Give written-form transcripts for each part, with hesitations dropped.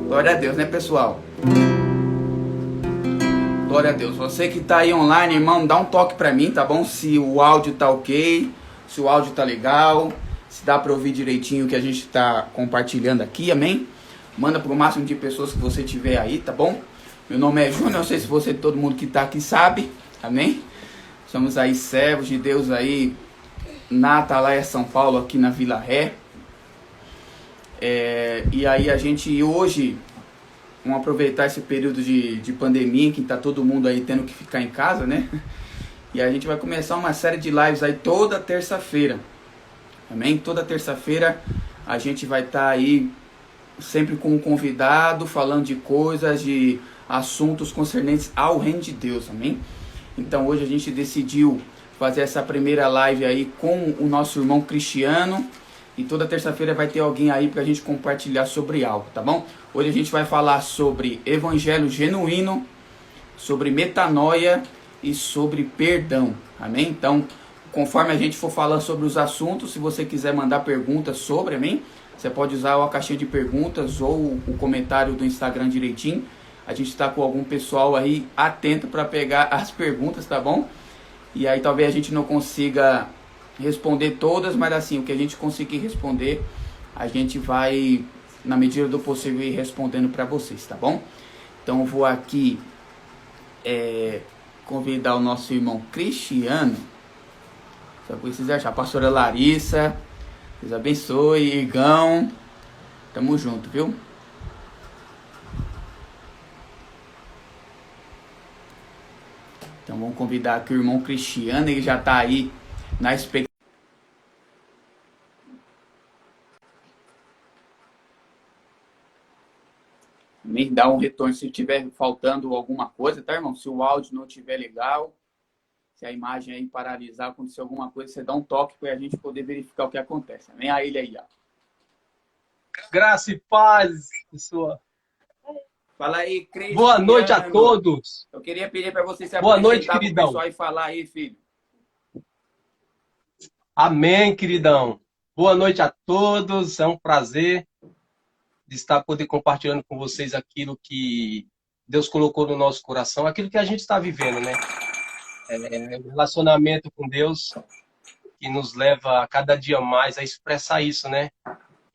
Glória a Deus, né, pessoal? Glória a Deus. Você que tá aí online, irmão, dá um toque pra mim, tá bom? Se o áudio tá ok, se o áudio tá legal, se dá pra ouvir direitinho o que a gente tá compartilhando aqui, amém? Manda pro máximo de pessoas que você tiver aí, tá bom? Meu nome é Júnior, não sei se você, todo mundo que tá aqui sabe, amém? Somos aí servos de Deus aí na Atalaia São Paulo, aqui na Vila Ré. E aí a gente hoje, vamos aproveitar esse período de pandemia, que tá todo mundo aí tendo que ficar em casa, né? E a gente vai começar uma série de lives aí toda terça-feira, amém? Toda terça-feira a gente vai estar aí sempre com um convidado, falando de coisas, de assuntos concernentes ao reino de Deus, amém? Então hoje a gente decidiu fazer essa primeira live aí com o nosso irmão Cristiano. E toda terça-feira vai ter alguém aí pra gente compartilhar sobre algo, tá bom? Hoje a gente vai falar sobre evangelho genuíno, sobre metanoia e sobre perdão, amém? Então, conforme a gente for falando sobre os assuntos, se você quiser mandar perguntas sobre, amém? Você pode usar a caixinha de perguntas ou o comentário do Instagram direitinho. A gente está com algum pessoal aí atento para pegar as perguntas, tá bom? E aí talvez a gente não consiga responder todas, mas assim, o que a gente conseguir responder, a gente vai, na medida do possível, ir respondendo para vocês, tá bom? Então eu vou aqui convidar o nosso irmão Cristiano. Só precisa achar a pastora Larissa. Deus abençoe, Igão. Tamo junto, viu? Então vamos convidar aqui o irmão Cristiano, ele já tá aí na expectativa. Me dá um retorno se tiver faltando alguma coisa, tá, irmão? Se o áudio não estiver legal, se a imagem aí paralisar, acontecer alguma coisa, você dá um toque para a gente poder verificar o que acontece. Vem a ele aí, ó. Graça e paz, pessoal. Fala aí, Boa noite a Cristiano. todos. Eu queria pedir para você se Boa noite, apresentar para o queridão. pessoal e falar aí, filho. Amém, queridão. Boa noite a todos. É um prazer de estar poder compartilhando com vocês aquilo que Deus colocou no nosso coração, aquilo que a gente está vivendo, né? Um relacionamento com Deus que nos leva a cada dia mais a expressar isso, né?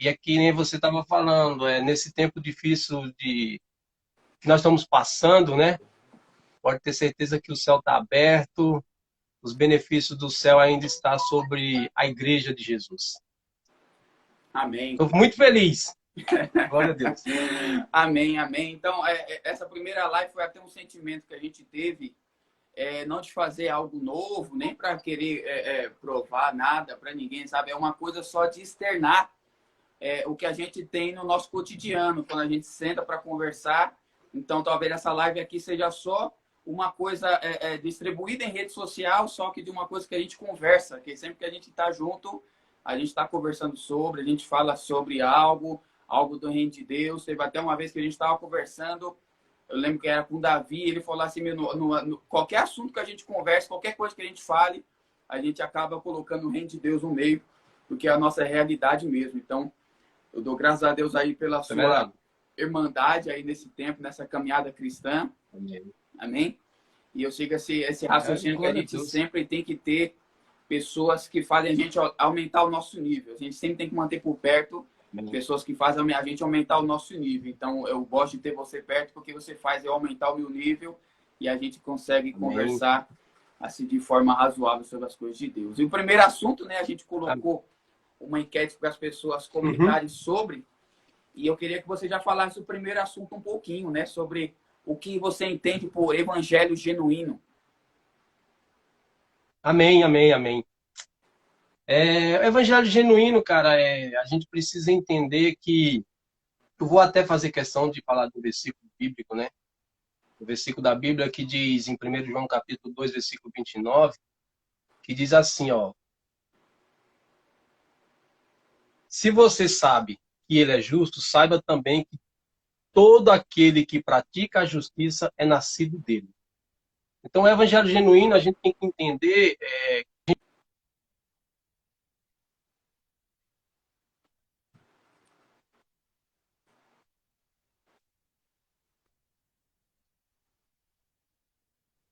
E é que nem você estava falando, nesse tempo difícil que nós estamos passando, né? Pode ter certeza que o céu está aberto, os benefícios do céu ainda estão sobre a igreja de Jesus. Amém. Estou muito feliz. Glória a Deus. Amém, amém. Então, essa primeira live foi até um sentimento que a gente teve, não de fazer algo novo, nem para querer provar nada para ninguém, sabe? É uma coisa só de externar o que a gente tem no nosso cotidiano, quando a gente senta para conversar. Então, talvez essa live aqui seja só uma coisa distribuída em rede social, só que de uma coisa que a gente conversa, que sempre que a gente está junto, a gente está conversando sobre, a gente fala sobre algo, algo do reino de Deus. Teve até uma vez que a gente estava conversando, eu lembro que era com o Davi, ele falou assim, qualquer assunto que a gente converse, qualquer coisa que a gente fale, a gente acaba colocando o reino de Deus no meio, porque é a nossa realidade mesmo. Então, eu dou graças a Deus aí pela sua irmandade aí nesse tempo, nessa caminhada cristã. Amém. Amém? E eu sigo esse raciocínio que a gente sempre tem que ter pessoas que fazem a gente aumentar o nosso nível. A gente sempre tem que manter por perto pessoas que fazem a gente aumentar o nosso nível. Então, eu gosto de ter você perto porque você faz eu aumentar o meu nível e a gente consegue conversar assim de forma razoável sobre as coisas de Deus. E o primeiro assunto, né, a gente colocou uma enquete para as pessoas comentarem sobre, e eu queria que você já falasse o primeiro assunto um pouquinho, né, sobre o que você entende por evangelho genuíno. Amém, amém, amém. O evangelho genuíno, cara, a gente precisa entender que eu vou até fazer questão de falar do versículo bíblico, né? O versículo da Bíblia que diz em 1 João capítulo 2, versículo 29, que diz assim, ó: se você sabe que ele é justo, saiba também que todo aquele que pratica a justiça é nascido dele. Então, o evangelho genuíno, a gente tem que entender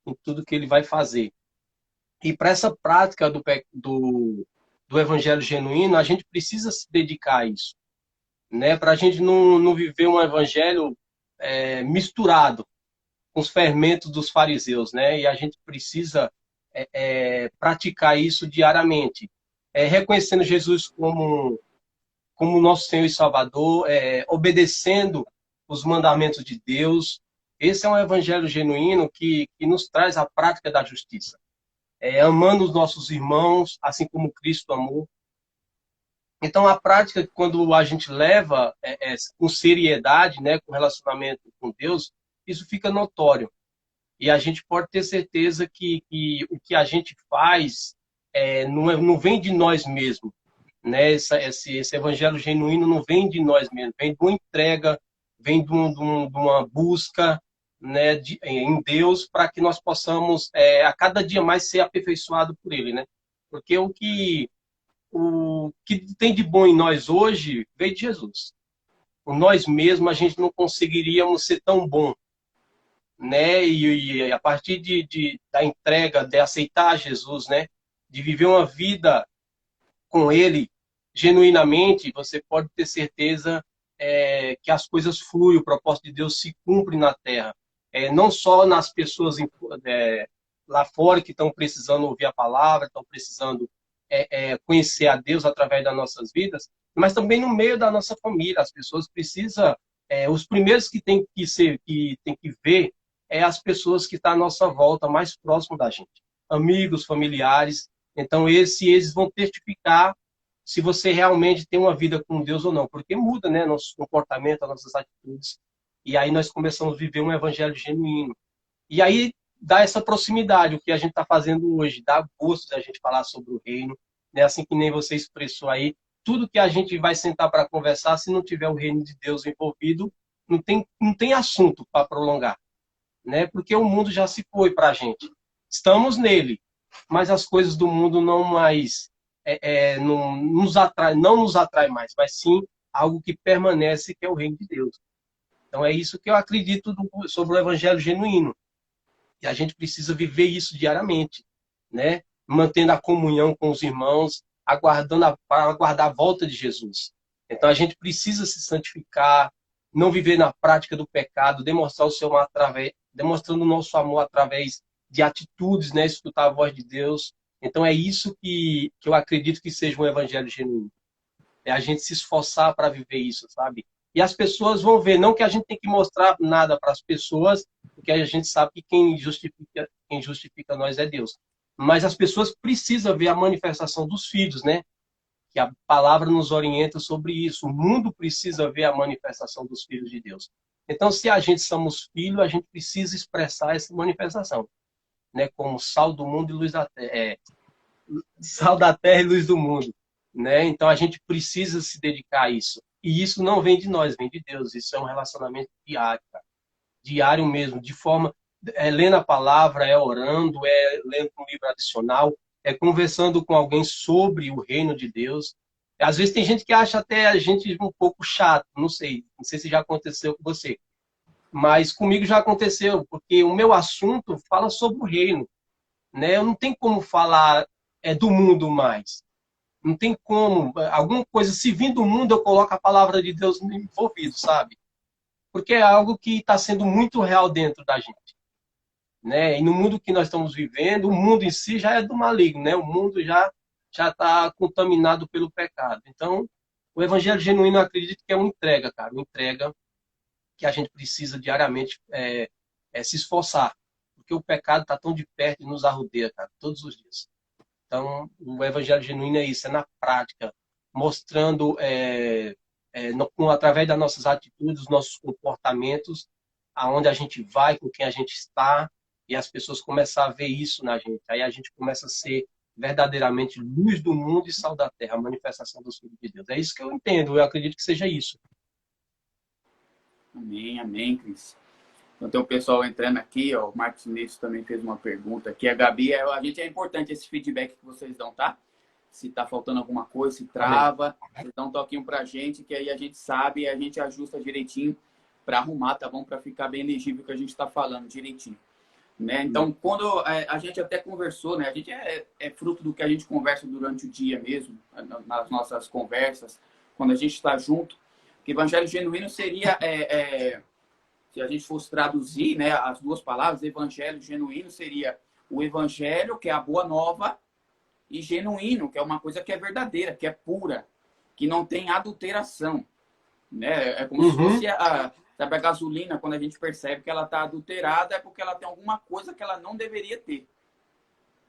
em tudo que ele vai fazer. E para essa prática do evangelho genuíno, a gente precisa se dedicar a isso, né? Para a gente não viver um evangelho misturado com os fermentos dos fariseus, né? E a gente precisa praticar isso diariamente, reconhecendo Jesus como nosso Senhor e Salvador, obedecendo os mandamentos de Deus. Esse é um evangelho genuíno que nos traz a prática da justiça, amando os nossos irmãos, assim como Cristo amou. Então, a prática, quando a gente leva com seriedade, né, com relacionamento com Deus, isso fica notório. E a gente pode ter certeza que o que a gente faz não vem de nós mesmos, né? Esse evangelho genuíno não vem de nós mesmos, vem de uma entrega, vem de uma busca, né, em Deus, para que nós possamos a cada dia mais ser aperfeiçoado por Ele, né? Porque o que tem de bom em nós hoje veio de Jesus. Por nós mesmos a gente não conseguiríamos ser tão bom, né? E a partir da entrega, de aceitar Jesus, né? De viver uma vida com Ele genuinamente, você pode ter certeza que as coisas fluem, o propósito de Deus se cumpre na Terra. Não só nas pessoas lá fora que estão precisando ouvir a palavra, estão precisando conhecer a Deus através das nossas vidas, mas também no meio da nossa família. As pessoas precisam, os primeiros que tem que ver as pessoas que estão à nossa volta, mais próximo da gente, amigos, familiares. Então, eles vão testificar se você realmente tem uma vida com Deus ou não, porque muda, né, nosso comportamento, nossas atitudes, e aí nós começamos a viver um evangelho genuíno. E aí dá essa proximidade, o que a gente está fazendo hoje, dá gosto da gente falar sobre o reino, né, assim que nem você expressou aí, tudo que a gente vai sentar para conversar, se não tiver o reino de Deus envolvido, não tem assunto para prolongar, né, porque o mundo já se foi para a gente. Estamos nele, mas as coisas do mundo não mais não nos atrai mais, mas sim algo que permanece, que é o reino de Deus. Então é isso que eu acredito sobre o evangelho genuíno. E a gente precisa viver isso diariamente, né? Mantendo a comunhão com os irmãos, para aguardar a volta de Jesus. Então a gente precisa se santificar, não viver na prática do pecado, demonstrar demonstrando o nosso amor através de atitudes, né? Escutar a voz de Deus. Então é isso que eu acredito que seja um evangelho genuíno. É a gente se esforçar para viver isso, sabe? E as pessoas vão ver, não que a gente tem que mostrar nada para as pessoas, porque a gente sabe que quem justifica nós é Deus. Mas as pessoas precisam ver a manifestação dos filhos, né? Que a palavra nos orienta sobre isso. O mundo precisa ver a manifestação dos filhos de Deus. Então, se a gente somos filhos, a gente precisa expressar essa manifestação, né? Como sal do mundo e luz da terra. Sal da terra e luz do mundo, né? Então a gente precisa se dedicar a isso. E isso não vem de nós, vem de Deus. Isso é um relacionamento diário, cara. Diário mesmo, de forma lendo a palavra, orando, lendo um livro adicional, conversando com alguém sobre o reino de Deus. Às vezes tem gente que acha até a gente um pouco chato, não sei se já aconteceu com você, mas comigo já aconteceu, porque o meu assunto fala sobre o reino, né? Eu não tenho como falar do mundo mais. Não tem como. Alguma coisa, se vir do mundo, eu coloco a palavra de Deus envolvido, sabe? Porque é algo que está sendo muito real dentro da gente, né? E no mundo que nós estamos vivendo, o mundo em si já é do maligno, né? O mundo já está contaminado pelo pecado. Então, o evangelho genuíno, eu acredito que é uma entrega, cara. Uma entrega que a gente precisa diariamente se esforçar. Porque o pecado está tão de perto e nos arrodeia, cara, todos os dias. Então, o evangelho genuíno é isso, é na prática, mostrando, através das nossas atitudes, dos nossos comportamentos, aonde a gente vai, com quem a gente está, e as pessoas começam a ver isso na gente. Aí a gente começa a ser verdadeiramente luz do mundo e sal da terra, a manifestação dos filhos de Deus. É isso que eu entendo, eu acredito que seja isso. Amém, amém, Cris. Então tem o pessoal entrando aqui, ó, o Marcos Nisso também fez uma pergunta aqui. A Gabi, a gente é importante esse feedback que vocês dão, tá? Se tá faltando alguma coisa, se trava, vocês dão um toquinho pra gente, que aí a gente sabe e a gente ajusta direitinho para arrumar, tá bom? Para ficar bem legível o que a gente tá falando direitinho. né? Então, quando a gente até conversou, né? A gente é fruto do que a gente conversa durante o dia mesmo, nas nossas conversas, quando a gente está junto. Que evangelho genuíno seria, se a gente fosse traduzir, né, as duas palavras, evangelho genuíno seria o evangelho, que é a boa nova, e genuíno, que é uma coisa que é verdadeira, que é pura, que não tem adulteração, né? É como se Uhum. fosse sabe, a gasolina, quando a gente percebe que ela está adulterada, é porque ela tem alguma coisa que ela não deveria ter,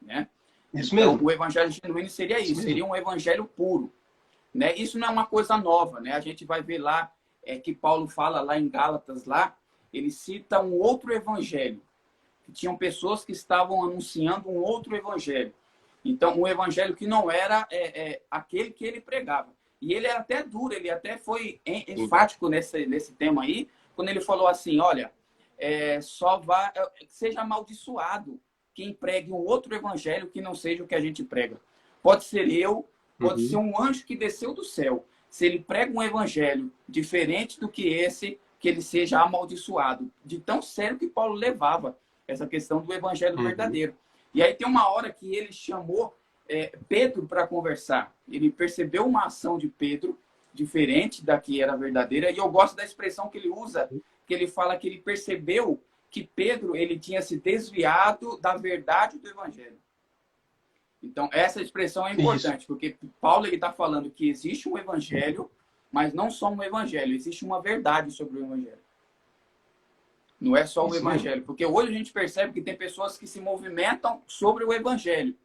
né? Isso Então, mesmo. o evangelho genuíno seria Isso isso, mesmo. seria um evangelho puro, né? Isso não é uma coisa nova, né? A gente vai ver lá que Paulo fala lá em Gálatas lá, ele cita um outro evangelho, que tinham pessoas que estavam anunciando um outro evangelho. Então, um evangelho que não era aquele que ele pregava. E ele era até duro, ele até foi enfático nesse tema aí, quando ele falou assim, olha, seja amaldiçoado quem pregue um outro evangelho que não seja o que a gente prega. Pode ser eu, pode ser Uhum. um anjo que desceu do céu. Se ele prega um evangelho diferente do que esse, que ele seja amaldiçoado. De tão sério que Paulo levava essa questão do evangelho Uhum. verdadeiro. E aí tem uma hora que ele chamou Pedro para conversar. Ele percebeu uma ação de Pedro diferente da que era verdadeira. E eu gosto da expressão que ele usa, que ele fala que ele percebeu que Pedro ele tinha se desviado da verdade do evangelho. Então, essa expressão é Isso. importante, porque Paulo está falando que existe um evangelho, mas não só um evangelho, existe uma verdade sobre o evangelho. Não é só o Isso mesmo. evangelho. Porque hoje a gente percebe que tem pessoas que se movimentam sobre o evangelho,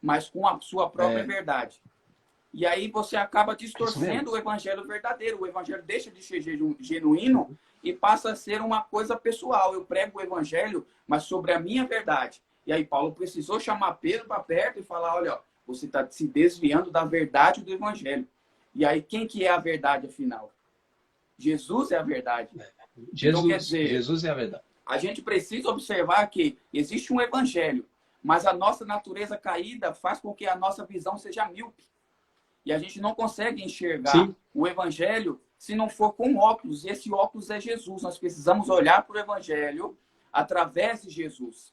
mas com a sua própria É, verdade. E aí você acaba isso mesmo. distorcendo o evangelho verdadeiro. O evangelho deixa de ser genuíno e passa a ser uma coisa pessoal. Eu prego o evangelho, mas sobre a minha verdade. E aí Paulo precisou chamar Pedro para perto e falar, olha, você está se desviando da verdade do evangelho. E aí quem que é a verdade afinal? Jesus é a verdade. Então quer Jesus. dizer, Jesus é a verdade. a gente precisa observar que existe um evangelho, mas a nossa natureza caída faz com que a nossa visão seja míope. E a gente não consegue enxergar Sim. o evangelho se não for com óculos. E esse óculos é Jesus. Nós precisamos olhar para o evangelho através de Jesus.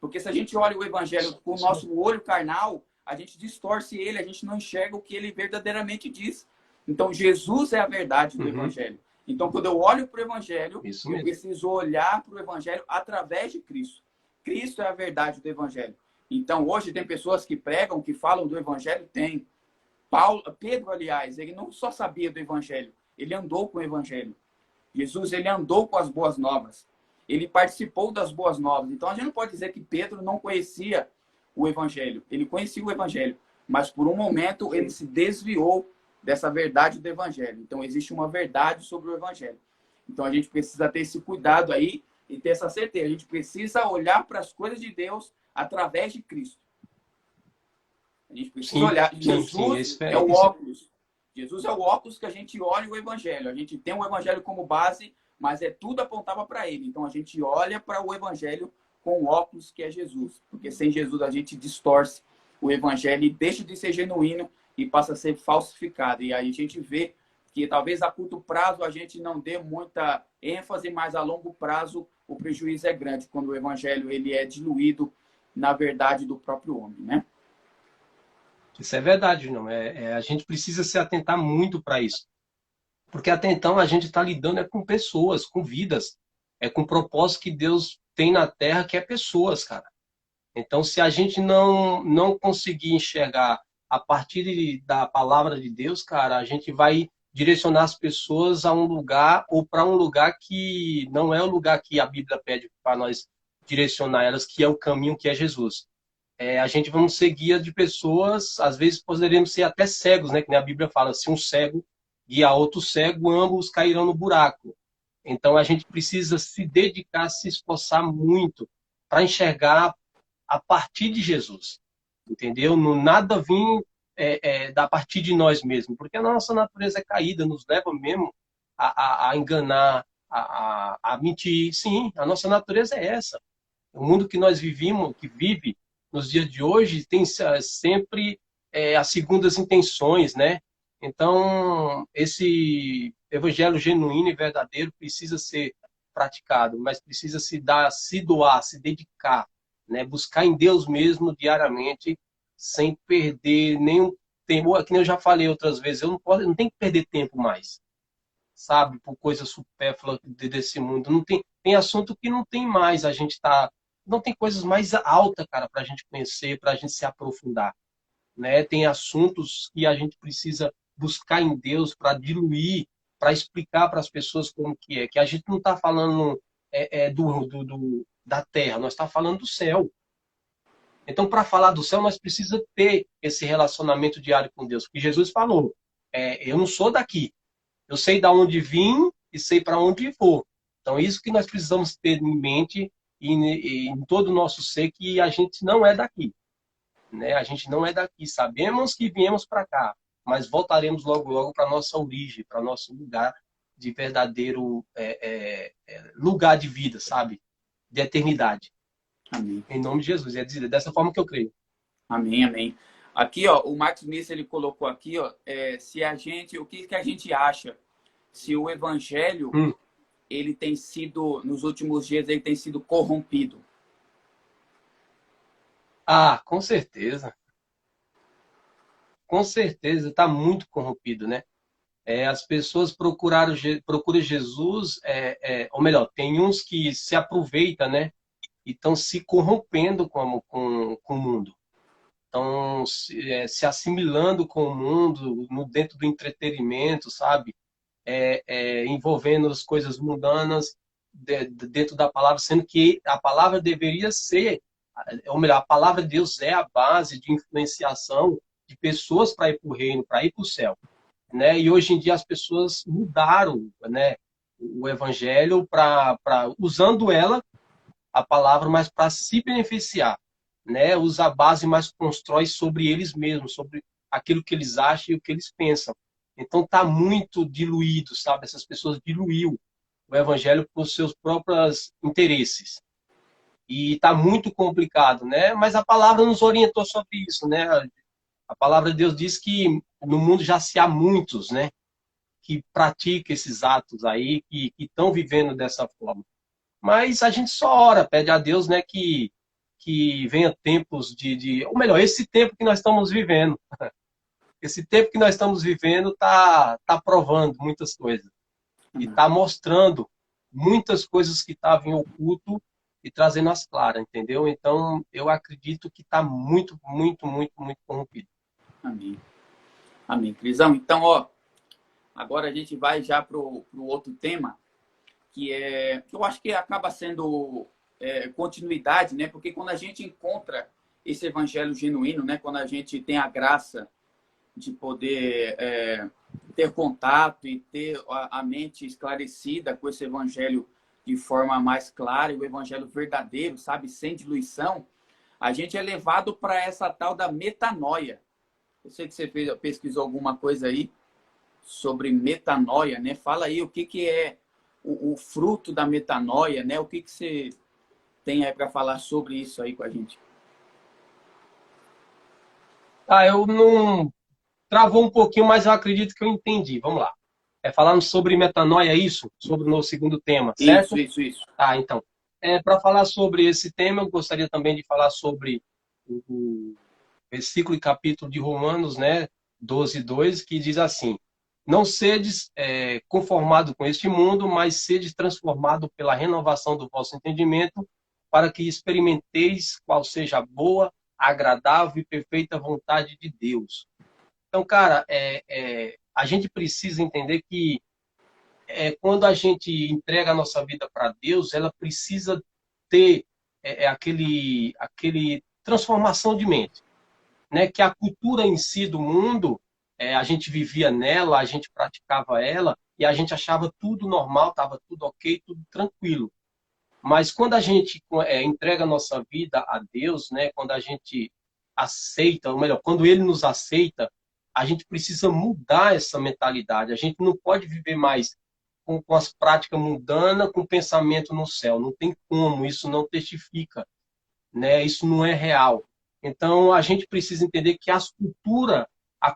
Porque se a gente olha o evangelho com o Isso mesmo. nosso olho carnal, a gente distorce ele, a gente não enxerga o que ele verdadeiramente diz. Então, Jesus é a verdade do Uhum. evangelho. Então, quando eu olho para o evangelho, Isso eu mesmo. preciso olhar para o evangelho através de Cristo. Cristo é a verdade do evangelho. Então, hoje tem pessoas que pregam, que falam do evangelho, tem. Pedro, aliás, ele não só sabia do evangelho, ele andou com o evangelho. Jesus, ele andou com as boas novas. Ele participou das boas novas. Então, a gente não pode dizer que Pedro não conhecia o evangelho. Ele conhecia o evangelho, mas por um momento ele se desviou dessa verdade do evangelho. Então, existe uma verdade sobre o evangelho. Então, a gente precisa ter esse cuidado aí e ter essa certeza. A gente precisa olhar para as coisas de Deus através de Cristo. A gente precisa Sim, olhar. sim, sim. Jesus é o óculos. Jesus é o óculos que a gente olha o evangelho. A gente tem o evangelho como base, mas tudo apontava para ele. Então a gente olha para o evangelho com o óculos que é Jesus. Porque sem Jesus a gente distorce o evangelho e deixa de ser genuíno e passa a ser falsificado. E aí a gente vê que talvez a curto prazo a gente não dê muita ênfase, mas a longo prazo o prejuízo é grande quando o evangelho ele é diluído na verdade do próprio homem, né? Isso é verdade, não. A gente precisa se atentar muito para isso. Porque até então a gente está lidando com pessoas, com vidas, com o propósito que Deus tem na Terra, que é pessoas, cara. Então, se a gente não conseguir enxergar a partir da palavra de Deus, cara, a gente vai direcionar as pessoas a um lugar ou para um lugar que não é o lugar que a Bíblia pede para nós direcionar elas, que é o caminho que é Jesus. A gente vamos ser guia de pessoas, às vezes poderíamos ser até cegos, né? Que nem a Bíblia fala, se um cego guia outro cego, ambos cairão no buraco. Então a gente precisa se dedicar, se esforçar muito para enxergar a partir de Jesus, entendeu? Não nada vir da partir de nós mesmos, porque a nossa natureza é caída, nos leva mesmo a enganar, a mentir. Sim, a nossa natureza é essa. O mundo que nós vivimos, que vive nos dias de hoje, tem sempre as segundas intenções, né? Então, esse evangelho genuíno e verdadeiro precisa ser praticado, mas precisa se doar, se dedicar, né? Buscar em Deus mesmo diariamente, sem perder nenhum tempo. Que nem eu já falei outras vezes, eu não tenho que perder tempo mais, sabe? Por coisas supérfluas desse mundo. Não tem assunto que não tem mais. A gente tá. Não tem coisas mais altas, cara, para a gente conhecer, para a gente se aprofundar, né? Tem assuntos que a gente precisa buscar em Deus para diluir, para explicar para as pessoas como que é. Que a gente não está falando da terra, nós estamos falando do céu. Então, para falar do céu, nós precisamos ter esse relacionamento diário com Deus. Porque Jesus falou, eu não sou daqui. Eu sei de onde vim e sei para onde vou. Então, isso que nós precisamos ter em mente e em todo o nosso ser, que a gente não é daqui, né? A gente não é daqui. Sabemos que viemos para cá, mas voltaremos logo, logo para nossa origem, para nosso lugar de verdadeiro lugar de vida, sabe? De eternidade. Amém. Em nome de Jesus. É dessa forma que eu creio. Amém, amém. Aqui, ó, o Max Smith, ele colocou aqui, ó, o que que a gente acha se o evangelho, ele tem sido, nos últimos dias, ele tem sido corrompido? Ah, com certeza. Com certeza, está muito corrompido, né? As pessoas procuram Jesus, ou melhor, tem uns que se aproveitam, né? E estão se corrompendo com o mundo. Estão se assimilando com o mundo, dentro do entretenimento, sabe? Envolvendo as coisas mundanas dentro da palavra, sendo que a palavra deveria ser, ou melhor, a palavra de Deus é a base de influenciação de pessoas para ir para o reino, para ir para o céu, né? E hoje em dia as pessoas mudaram, né, o evangelho usando ela, a palavra, mas para se beneficiar, né? Usa a base, mas constrói sobre eles mesmos, sobre aquilo que eles acham e o que eles pensam. Então está muito diluído, sabe? Essas pessoas diluíram o evangelho por seus próprios interesses. E está muito complicado, né? Mas a palavra nos orientou sobre isso, né? A palavra de Deus diz que no mundo já se há muitos, né, que praticam esses atos aí, que estão vivendo dessa forma. Mas a gente só ora, pede a Deus, né, que venha tempos ou melhor, esse tempo que nós estamos vivendo. Esse tempo que nós estamos vivendo está provando muitas coisas. E está mostrando muitas coisas que estavam em oculto e trazendo as claras, entendeu? Então, eu acredito que está muito, muito, muito, muito corrompido. Amém. Amém, Crisão. Então, ó, agora a gente vai já pro outro tema, que eu acho que acaba sendo continuidade, né? Porque quando a gente encontra esse evangelho genuíno, né? Quando a gente tem a graça de poder ter contato e ter a mente esclarecida com esse evangelho de forma mais clara, e o evangelho verdadeiro, sabe, sem diluição, a gente é levado para essa tal da metanoia. Eu sei que você pesquisou alguma coisa aí sobre metanoia, né? Fala aí o que é o fruto da metanoia, né? O que você tem aí para falar sobre isso aí com a gente? Eu não... Travou um pouquinho, mas eu acredito que eu entendi. Vamos lá. Falando sobre metanoia, é isso? Sobre o nosso segundo tema, certo? Isso. Então. Para falar sobre esse tema, eu gostaria também de falar sobre o versículo e capítulo de Romanos, né, 12:2, que diz assim: não sedes conformado com este mundo, mas sedes transformado pela renovação do vosso entendimento, para que experimenteis qual seja a boa, agradável e perfeita vontade de Deus. Então, cara, a gente precisa entender que quando a gente entrega a nossa vida para Deus, ela precisa ter aquele transformação de mente, né? Que a cultura em si do mundo, a gente vivia nela, a gente praticava ela e a gente achava tudo normal, estava tudo ok, tudo tranquilo. Mas quando a gente entrega a nossa vida a Deus, né? Quando a gente aceita, ou melhor, quando Ele nos aceita, a gente precisa mudar essa mentalidade. A gente não pode viver mais com as práticas mundanas, com pensamento no céu. Não tem como, isso não testifica, né? Isso não é real. Então, a gente precisa entender que a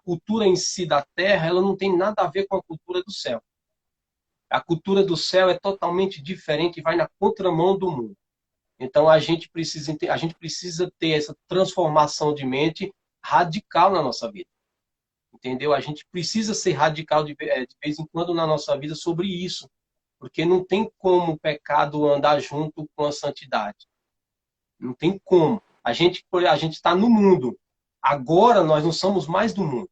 cultura em si da terra, ela não tem nada a ver com a cultura do céu. A cultura do céu é totalmente diferente e vai na contramão do mundo. Então a gente precisa ter essa transformação de mente radical na nossa vida. Entendeu? A gente precisa ser radical de vez em quando na nossa vida sobre isso. Porque não tem como o pecado andar junto com a santidade. Não tem como. A gente está no mundo. Agora nós não somos mais do mundo.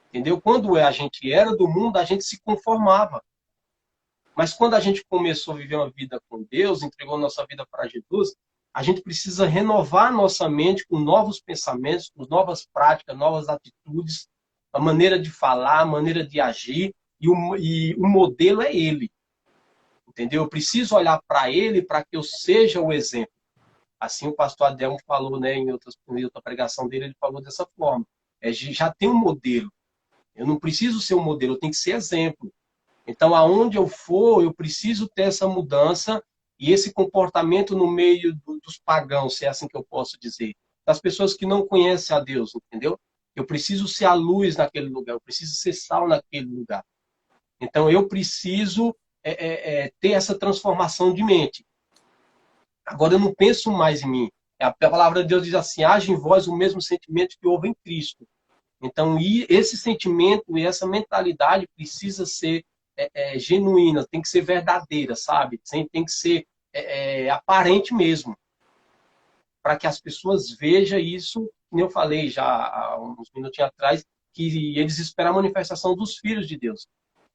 Entendeu? Quando a gente era do mundo, a gente se conformava. Mas quando a gente começou a viver uma vida com Deus, entregou nossa vida para Jesus, a gente precisa renovar nossa mente com novos pensamentos, com novas práticas, novas atitudes, a maneira de falar, a maneira de agir, e o modelo é Ele. Entendeu? Eu preciso olhar para Ele para que eu seja o exemplo. Assim o pastor Adelmo falou, né, em outra pregação dele, ele falou dessa forma. Já tem um modelo. Eu não preciso ser um modelo, eu tenho que ser exemplo. Então, aonde eu for, eu preciso ter essa mudança e esse comportamento no meio dos pagãos, se é assim que eu posso dizer. Das pessoas que não conhecem a Deus, entendeu? Eu preciso ser a luz naquele lugar, eu preciso ser sal naquele lugar. Então, eu preciso ter essa transformação de mente. Agora, eu não penso mais em mim. A palavra de Deus diz assim, haja em vós o mesmo sentimento que houve em Cristo. Então, esse sentimento e essa mentalidade precisa ser genuína, tem que ser verdadeira, sabe? Tem que ser aparente mesmo, para que as pessoas vejam isso, como eu falei já há uns minutinhos atrás, que eles esperam a manifestação dos filhos de Deus.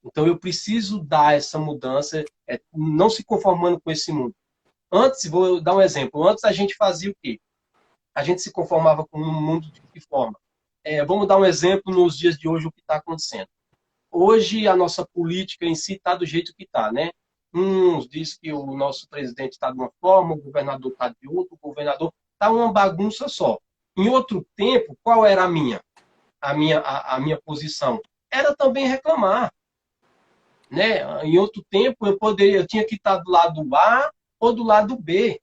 Então, eu preciso dar essa mudança, não se conformando com esse mundo. Antes, vou dar um exemplo, antes a gente fazia o quê? A gente se conformava com um mundo de que forma? Vamos dar um exemplo nos dias de hoje, o que está acontecendo. Hoje, a nossa política em si está do jeito que está, né? Uns diz que o nosso presidente está de uma forma, o governador está de outra, o governador está uma bagunça só. Em outro tempo, qual era a minha posição? Era também reclamar, né? Em outro tempo, eu tinha que estar do lado A ou do lado B.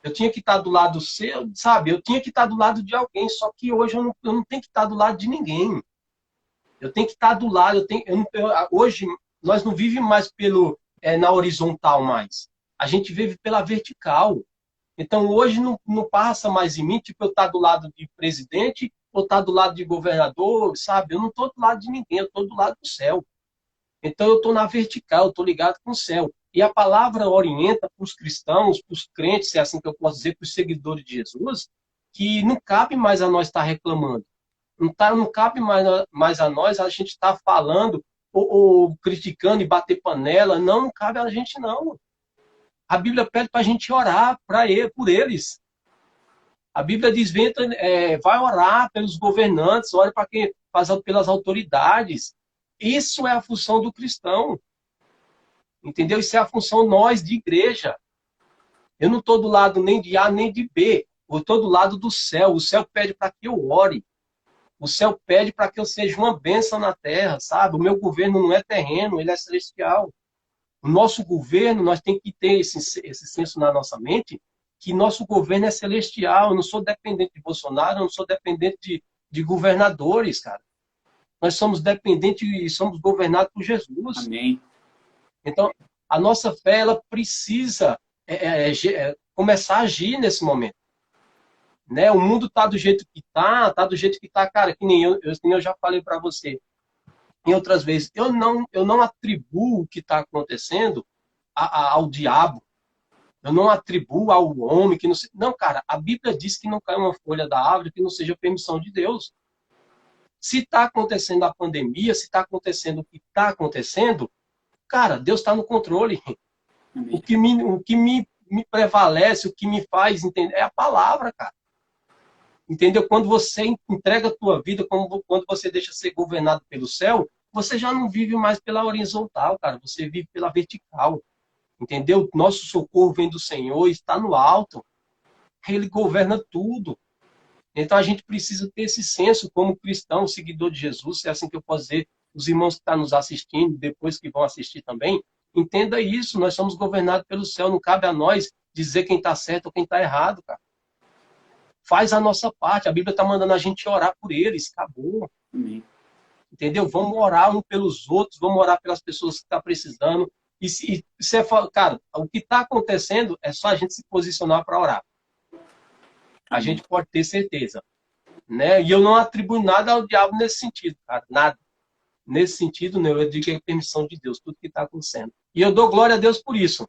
Eu tinha que estar do lado C, sabe? Eu tinha que estar do lado de alguém, só que hoje eu não tenho que estar do lado de ninguém. Eu tenho que estar do lado. Hoje, nós não vivemos mais na horizontal mais. A gente vive pela vertical. Então, hoje não passa mais em mim, tipo, eu estar do lado de presidente ou estar do lado de governador, sabe? Eu não estou do lado de ninguém, eu estou do lado do céu. Então, eu estou na vertical, eu estou ligado com o céu. E a palavra orienta para os cristãos, para os crentes, se é assim que eu posso dizer, para os seguidores de Jesus, que não cabe mais a nós estar reclamando. Não cabe mais a nós a gente estar falando ou criticando e bater panela. Não cabe a gente, não. A Bíblia pede para a gente orar por eles. A Bíblia diz, vai orar pelos governantes, ore para quem faz pelas autoridades. Isso é a função do cristão. Entendeu? Isso é a função nós de igreja. Eu não estou do lado nem de A nem de B. Eu estou do lado do céu. O céu pede para que eu ore. O céu pede para que eu seja uma bênção na terra, sabe? O meu governo não é terreno, ele é celestial. O nosso governo, nós temos que ter esse senso na nossa mente, que nosso governo é celestial. Eu não sou dependente de Bolsonaro, eu não sou dependente de governadores, cara. Nós somos dependentes e somos governados por Jesus. Amém. Então, a nossa fé, ela precisa começar a agir nesse momento. Né? O mundo está do jeito que está do jeito que está, cara, que nem eu já falei para você em outras vezes. Eu não atribuo o que está acontecendo ao diabo. Eu não atribuo ao homem que não sei. Não, cara, a Bíblia diz que não cai uma folha da árvore que não seja permissão de Deus. Se está acontecendo a pandemia, se está acontecendo o que está acontecendo, cara, Deus está no controle. Amém. O que me prevalece, o que me faz entender é a palavra, cara. Entendeu? Quando você entrega a tua vida, quando você deixa ser governado pelo céu, você já não vive mais pela horizontal, cara. Você vive pela vertical. Entendeu? Nosso socorro vem do Senhor, está no alto. Ele governa tudo. Então a gente precisa ter esse senso como cristão, seguidor de Jesus, se é assim que eu posso dizer, os irmãos que estão nos assistindo, depois que vão assistir também, entenda isso, nós somos governados pelo céu, não cabe a nós dizer quem está certo ou quem está errado, cara. Faz a nossa parte, a Bíblia está mandando a gente orar por eles, acabou. Amém. entendeu? Vamos orar um pelos outros, vamos orar pelas pessoas que estão precisando. E se você fala, cara, o que está acontecendo é só a gente se posicionar para orar. A gente pode ter certeza, né? E eu não atribuo nada ao diabo nesse sentido, cara, nada. Nesse sentido, né, eu digo que é permissão de Deus, tudo que está acontecendo. E eu dou glória a Deus por isso.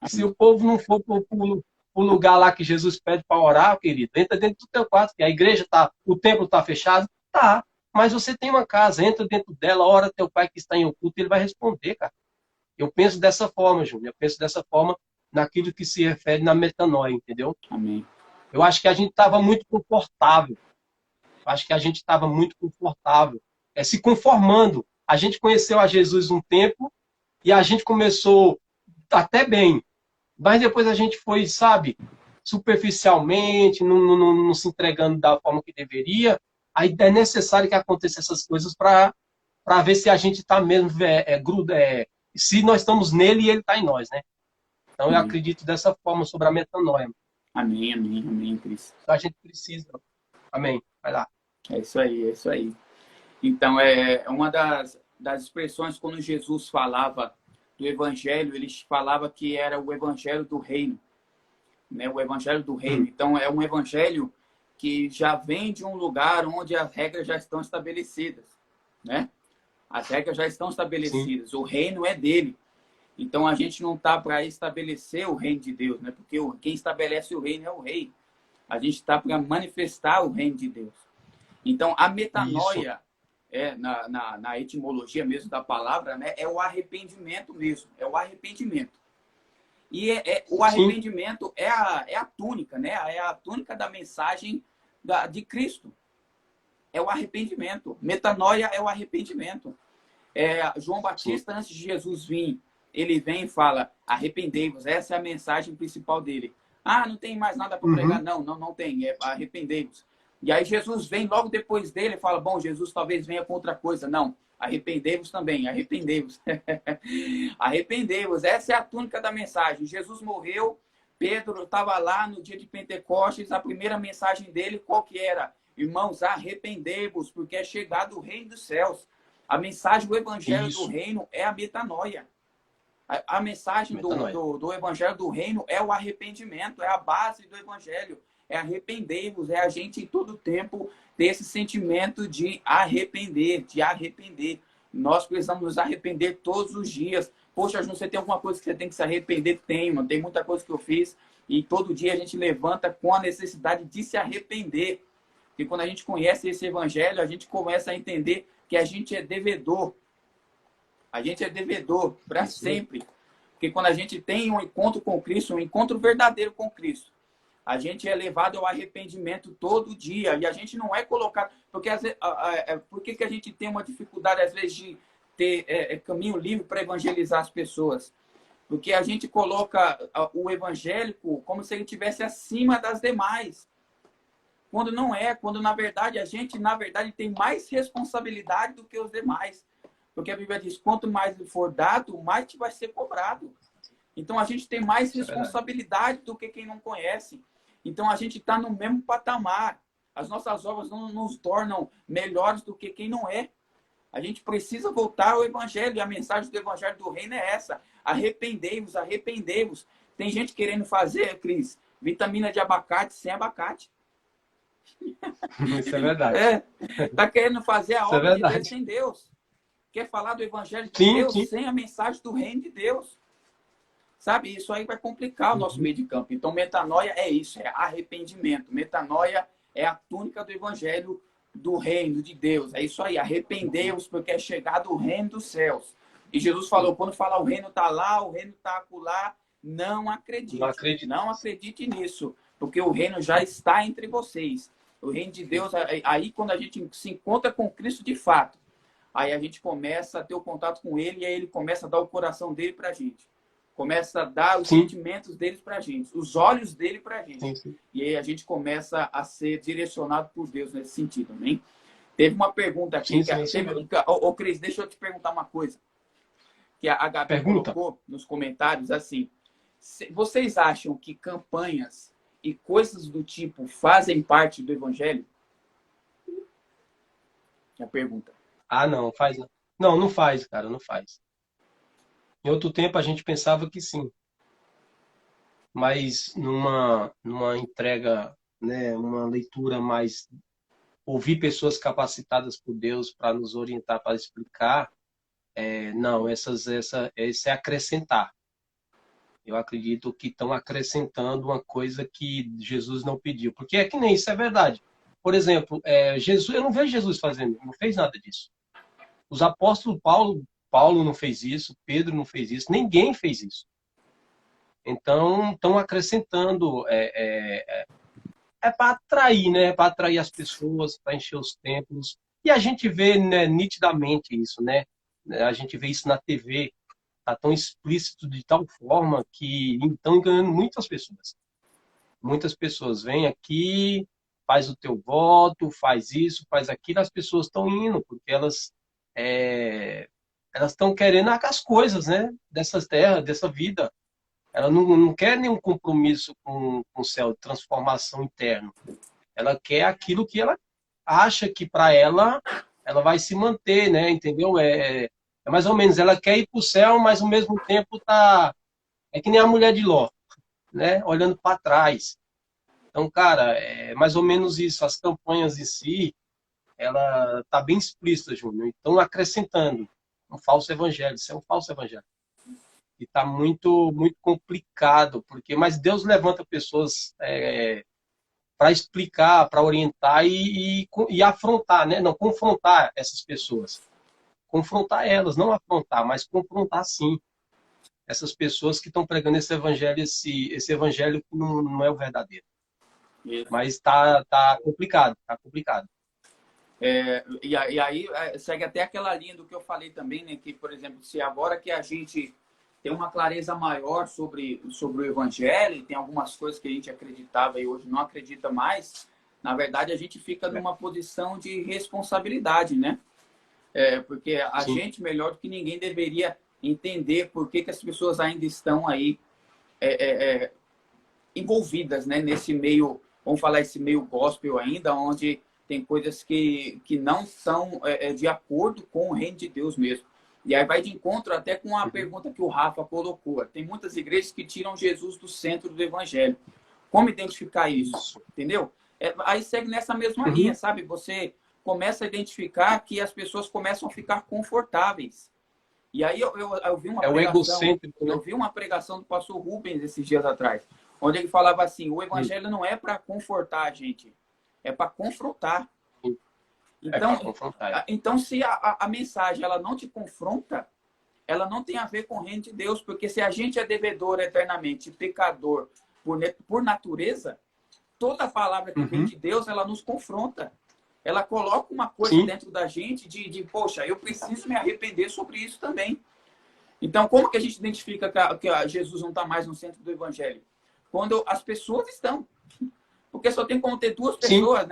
E se o povo não for para o lugar lá que Jesus pede para orar, querido, entra dentro do teu quarto, que a igreja tá, o templo está fechado, tá. Mas você tem uma casa, entra dentro dela, ora teu pai que está em oculto, ele vai responder, cara. Eu penso dessa forma, Júnior. Eu penso dessa forma naquilo que se refere na metanoia, entendeu? Amém. Eu acho que a gente estava muito confortável. Acho que a gente estava muito confortável, se conformando. A gente conheceu a Jesus um tempo e a gente começou até bem, mas depois a gente foi, sabe, superficialmente, não se entregando da forma que deveria. Aí é necessário que aconteçam essas coisas para ver se a gente está mesmo se nós estamos nele e ele está em nós, né? Então eu acredito dessa forma sobre a metanoia. Amém, amém, amém, Cris. A gente precisa. Amém. Vai lá. É isso aí, é isso aí. Então, é uma das expressões quando Jesus falava do Evangelho, ele falava que era o Evangelho do Reino, né? O Evangelho do Reino. Então, é um Evangelho que já vem de um lugar onde as regras já estão estabelecidas, né? As regras já estão estabelecidas. Sim. O reino é dele. Então, a gente não está para estabelecer o reino de Deus, né? Porque quem estabelece o reino é o rei. A gente está para manifestar o reino de Deus. Então, a metanoia, na etimologia mesmo da palavra, né, é o arrependimento mesmo. É o arrependimento. E o arrependimento é a túnica, né? É a túnica da mensagem de Cristo. É o arrependimento. Metanoia é o arrependimento. João Batista, antes de Jesus vir, ele vem e fala, arrependei-vos. Essa é a mensagem principal dele. Ah, não tem mais nada para pregar. Não tem. É arrependei-vos. E aí Jesus vem logo depois dele e fala, bom, Jesus talvez venha com outra coisa. Não, arrependei-vos também, arrependei-vos. Arrependei-vos, essa é a túnica da mensagem. Jesus morreu, Pedro estava lá no dia de Pentecostes, a primeira mensagem dele, qual que era? Irmãos, arrependei-vos, porque é chegado o reino dos céus. A mensagem do evangelho do reino é a metanoia. A mensagem do evangelho do reino é o arrependimento, é a base do evangelho. É arrepender-vos, é a gente em todo tempo ter esse sentimento de arrepender, de arrepender. Nós precisamos nos arrepender todos os dias. Poxa, você tem alguma coisa que você tem que se arrepender? Tenho, tem muita coisa que eu fiz. E todo dia a gente levanta com a necessidade de se arrepender. E quando a gente conhece esse evangelho, a gente começa a entender que a gente é devedor. A gente é devedor para sempre. Porque quando a gente tem um encontro com Cristo, um encontro verdadeiro com Cristo, a gente é levado ao arrependimento todo dia. E a gente não é colocado... Porque por que a gente tem uma dificuldade, às vezes, de ter caminho livre para evangelizar as pessoas? Porque a gente coloca o evangélico como se ele estivesse acima das demais. Quando não é. Quando, na verdade, a gente, tem mais responsabilidade do que os demais. Porque a Bíblia diz, quanto mais for dado, mais te vai ser cobrado. Então, a gente tem mais responsabilidade do que quem não conhece. Então, a gente está no mesmo patamar. As nossas obras não nos tornam melhores do que quem não é. A gente precisa voltar ao Evangelho. E a mensagem do Evangelho do Reino é essa. Arrependei-vos, arrependei-vos. Tem gente querendo fazer, Cris, vitamina de abacate sem abacate. Isso é verdade. Está querendo fazer a obra de Deus sem Deus. Quer falar do Evangelho de Deus sem a mensagem do Reino de Deus. Sabe, isso aí vai complicar o nosso meio de campo. Então, metanoia é isso, é arrependimento. Metanoia é a túnica do evangelho do reino de Deus. É isso aí, arrependei-vos, porque é chegado o reino dos céus. E Jesus falou, quando falar o reino está lá, o reino está acolá, não acredite. Não acredite nisso, porque o reino já está entre vocês. O reino de Deus, aí quando a gente se encontra com Cristo de fato, aí a gente começa a ter o contato com Ele e aí Ele começa a dar o coração dele para a gente. Começa a dar os sentimentos deles para a gente, os olhos dele para a gente. E aí a gente começa a ser direcionado por Deus nesse sentido, amém? Teve uma pergunta aqui. Ô, Cris, deixa eu te perguntar uma coisa. Que a Gabi colocou nos comentários assim. Vocês acham que campanhas e coisas do tipo fazem parte do evangelho? É a pergunta. Ah, não, faz. Não, não faz, cara, não faz. Em outro tempo a gente pensava que sim, mas numa entrega, né, uma leitura mais ouvir pessoas capacitadas por Deus para nos orientar, para explicar, não, esse é acrescentar. Eu acredito que estão acrescentando uma coisa que Jesus não pediu, porque é que nem isso é verdade. Por exemplo, Jesus, eu não vejo Jesus fazendo, não fez nada disso. Os apóstolos Paulo não fez isso, Pedro não fez isso, ninguém fez isso. Então, estão acrescentando, para atrair, né? Para atrair as pessoas, para encher os templos. E a gente vê, né, nitidamente isso, né? A gente vê isso na TV, tá tão explícito de tal forma que estão enganando muitas pessoas. Muitas pessoas vêm aqui, faz o teu voto, faz isso, faz aquilo, as pessoas estão indo, porque é, elas estão querendo as coisas, né? Dessas terras, dessa vida. Ela não quer nenhum compromisso com o céu, transformação interna. Ela quer aquilo que ela acha que para ela vai se manter, né? Entendeu? É mais ou menos, ela quer ir para o céu, mas ao mesmo tempo tá. É que nem a mulher de Ló, né? Olhando para trás. Então, cara, é mais ou menos isso. As campanhas em si, ela tá bem explícita, Júnior. Então, acrescentando um falso evangelho. Isso é um falso evangelho. E tá muito complicado, porque mas Deus levanta pessoas para explicar, para orientar e afrontar, né? Não, confrontar essas pessoas. Confrontar elas, não afrontar, mas confrontar sim essas pessoas que estão pregando esse evangelho, esse evangelho que não é o verdadeiro. Isso. Mas tá complicado, tá complicado. E aí segue até aquela linha do que eu falei também, né? Que, por exemplo, se agora que a gente tem uma clareza maior sobre o evangelho, e tem algumas coisas que a gente acreditava e hoje não acredita mais, na verdade a gente fica numa posição de responsabilidade, né? Porque a Sim. gente, melhor do que ninguém, deveria entender por que as pessoas ainda estão aí envolvidas, né, nesse meio, vamos falar, esse meio gospel ainda, onde tem coisas que não são de acordo com o reino de Deus mesmo. E aí vai de encontro até com a Uhum. pergunta que o Rafa colocou. Tem muitas igrejas que tiram Jesus do centro do evangelho. Como identificar isso? Isso. Entendeu? Aí segue nessa mesma linha, Uhum. sabe? Você começa a identificar que as pessoas começam a ficar confortáveis. E aí eu vi uma É o pregação, egocêntrico, né? eu vi uma pregação do pastor Rubens esses dias atrás, onde ele falava assim: o Sim. evangelho não é para confortar a gente, é para confrontar. É para Então, confrontar. então se a mensagem ela não te confronta, ela não tem a ver com o reino de Deus, porque se a gente é devedor eternamente, pecador por natureza, toda palavra que vem Uhum. de Deus, ela nos confronta. Ela coloca uma coisa Sim. dentro da gente poxa, eu preciso me arrepender sobre isso também. Então, como que a gente identifica que Jesus não está mais no centro do evangelho? Quando as pessoas estão. Porque só tem como ter duas Sim. pessoas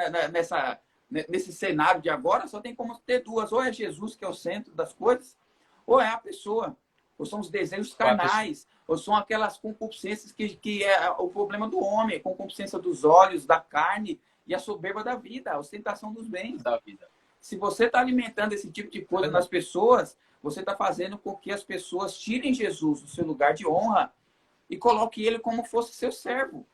nesse cenário de agora, só tem como ter duas. Ou é Jesus, que é o centro das coisas, ou é a pessoa. Ou são os desejos Qual é a pessoa carnais, ou são aquelas concupiscências que é o problema do homem, a concupiscência dos olhos, da carne e a soberba da vida, a ostentação dos bens. da vida? Se você está alimentando esse tipo de É coisa nas verdade. pessoas, você está fazendo com que as pessoas tirem Jesus do seu lugar de honra e coloquem ele como fosse seu servo.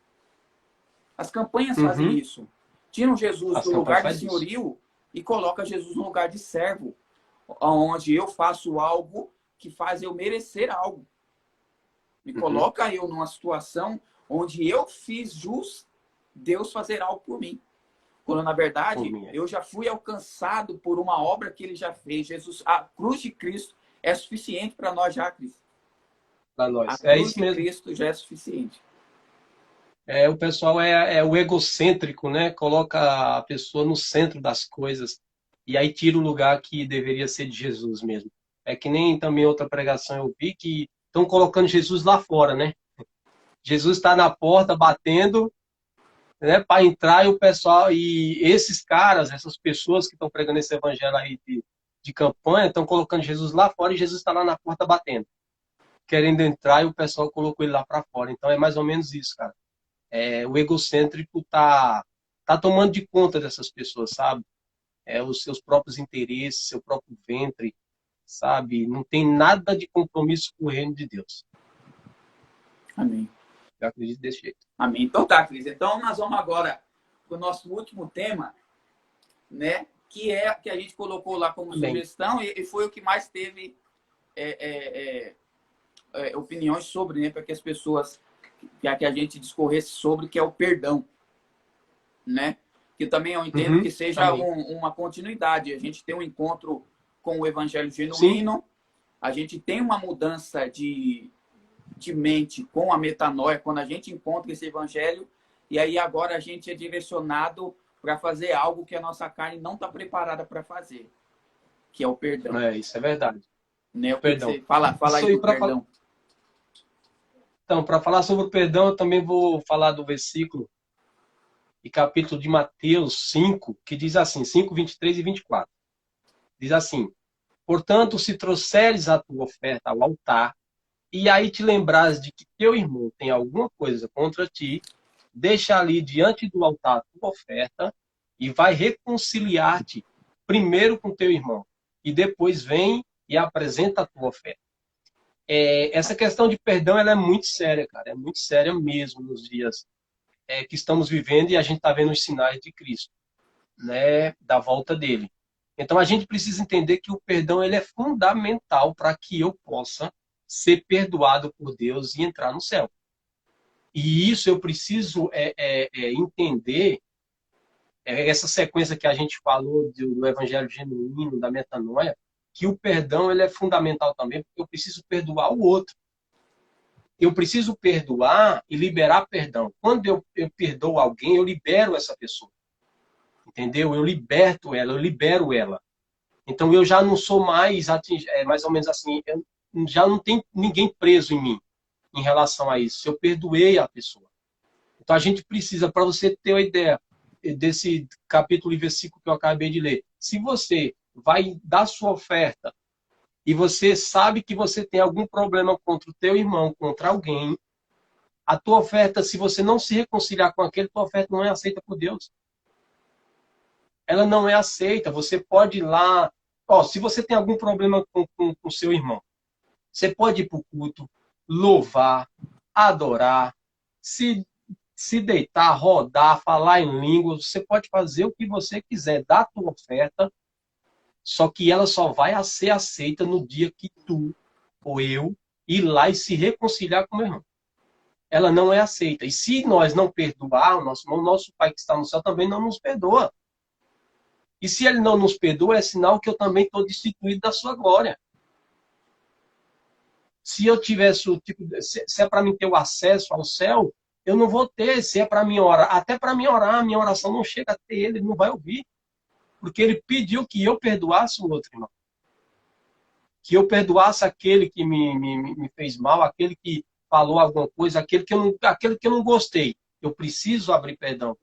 As campanhas fazem Uhum. isso. Tiram Jesus As do lugar campanhas de faz isso. senhorio e coloca Jesus no lugar de servo, onde eu faço algo que faz eu merecer algo. Me Uhum. coloca eu numa situação onde eu fiz jus Deus fazer algo por mim. Quando, na Por verdade, mim. eu já fui alcançado por uma obra que ele já fez. Jesus, a cruz de Cristo é suficiente para nós já, Cristo. Para A nós. É cruz isso de mesmo. Cristo já é suficiente. O pessoal é o egocêntrico, né? Coloca a pessoa no centro das coisas e aí tira o lugar que deveria ser de Jesus mesmo. É que nem também outra pregação eu vi que estão colocando Jesus lá fora, né? Jesus está na porta batendo, né, para entrar e o pessoal e esses caras, essas pessoas que estão pregando esse evangelho aí de campanha, estão colocando Jesus lá fora e Jesus está lá na porta batendo, querendo entrar e o pessoal colocou ele lá para fora. Então é mais ou menos isso, cara. O egocêntrico tá tomando de conta dessas pessoas, sabe? os seus próprios interesses, seu próprio ventre, sabe? Não tem nada de compromisso com o reino de Deus. Amém. Eu acredito desse jeito. Amém. Então tá, Cris. Então nós vamos agora para o nosso último tema, né? Que é que a gente colocou lá como Amém. sugestão e foi o que mais teve opiniões sobre, né? Para que as pessoas, que a gente discorresse sobre, que é o perdão, né? Que também eu entendo que seja uma continuidade. A gente tem um encontro com o evangelho genuíno, sim, a gente tem uma mudança de mente com a metanoia, quando a gente encontra esse evangelho, e aí agora a gente é direcionado para fazer algo que a nossa carne não está preparada para fazer, que é o perdão. Isso é verdade. Né? O perdão. Que você fala aí do perdão. Então, para falar sobre o perdão, eu também vou falar do versículo e capítulo de Mateus 5, que diz assim, 5, 23 e 24. Diz assim: portanto, se trouxeres a tua oferta ao altar, e aí te lembrares de que teu irmão tem alguma coisa contra ti, deixa ali diante do altar a tua oferta e vai reconciliar-te primeiro com teu irmão, e depois vem e apresenta a tua oferta. Essa questão de perdão, ela é muito séria, cara, é muito séria mesmo nos dias que estamos vivendo, e a gente está vendo os sinais de Cristo, né, da volta dele. Então a gente precisa entender que o perdão ele é fundamental para que eu possa ser perdoado por Deus e entrar no céu. E isso eu preciso entender, essa sequência que a gente falou do evangelho genuíno, da metanoia, que o perdão ele é fundamental também, porque eu preciso perdoar o outro. Eu preciso perdoar e liberar perdão. Quando eu perdoo alguém, eu libero essa pessoa. Entendeu? Eu liberto ela, eu libero ela. Então eu já não sou mais, mais ou menos assim, já não tem ninguém preso em mim em relação a isso. Eu perdoei a pessoa. Então a gente precisa, para você ter uma ideia desse capítulo e versículo que eu acabei de ler, se você vai dar sua oferta e você sabe que você tem algum problema contra o teu irmão, contra alguém, a tua oferta, se você não se reconciliar com aquele, tua oferta não é aceita por Deus. Ela não é aceita. Você pode ir lá, se você tem algum problema com o seu irmão, você pode ir para o culto, louvar, adorar, se deitar, rodar, falar em línguas, você pode fazer o que você quiser, dar a tua oferta, só que ela só vai ser aceita no dia que tu ou eu ir lá e se reconciliar com o meu irmão. Ela não é aceita. E se nós não perdoar o nosso irmão, nosso Pai que está no céu também não nos perdoa. E se ele não nos perdoa, é sinal que eu também estou destituído da sua glória. Se eu tivesse, se é para mim ter o acesso ao céu, eu não vou ter. Se é para mim orar, até para mim orar, a minha oração não chega até ele, ele não vai ouvir. Porque ele pediu que eu perdoasse o outro irmão. Que eu perdoasse aquele que me fez mal, aquele que falou alguma coisa, aquele que eu não gostei. Eu preciso abrir perdão.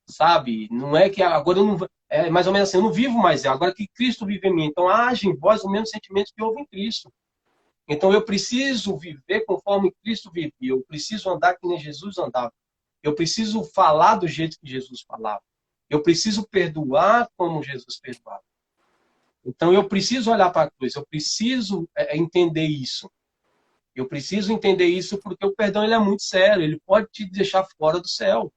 Sabe? Não é que agora eu não... É mais ou menos assim, eu não vivo mais. Agora que Cristo vive em mim. Então age em vós os mesmos sentimentos que houve em Cristo. Então eu preciso viver conforme Cristo vivia. Eu preciso andar que nem Jesus andava. Eu preciso falar do jeito que Jesus falava. Eu preciso perdoar como Jesus perdoava. Então eu preciso olhar para a cruz. Eu preciso entender isso. Eu preciso entender isso porque o perdão ele é muito sério. Ele pode te deixar fora do céu.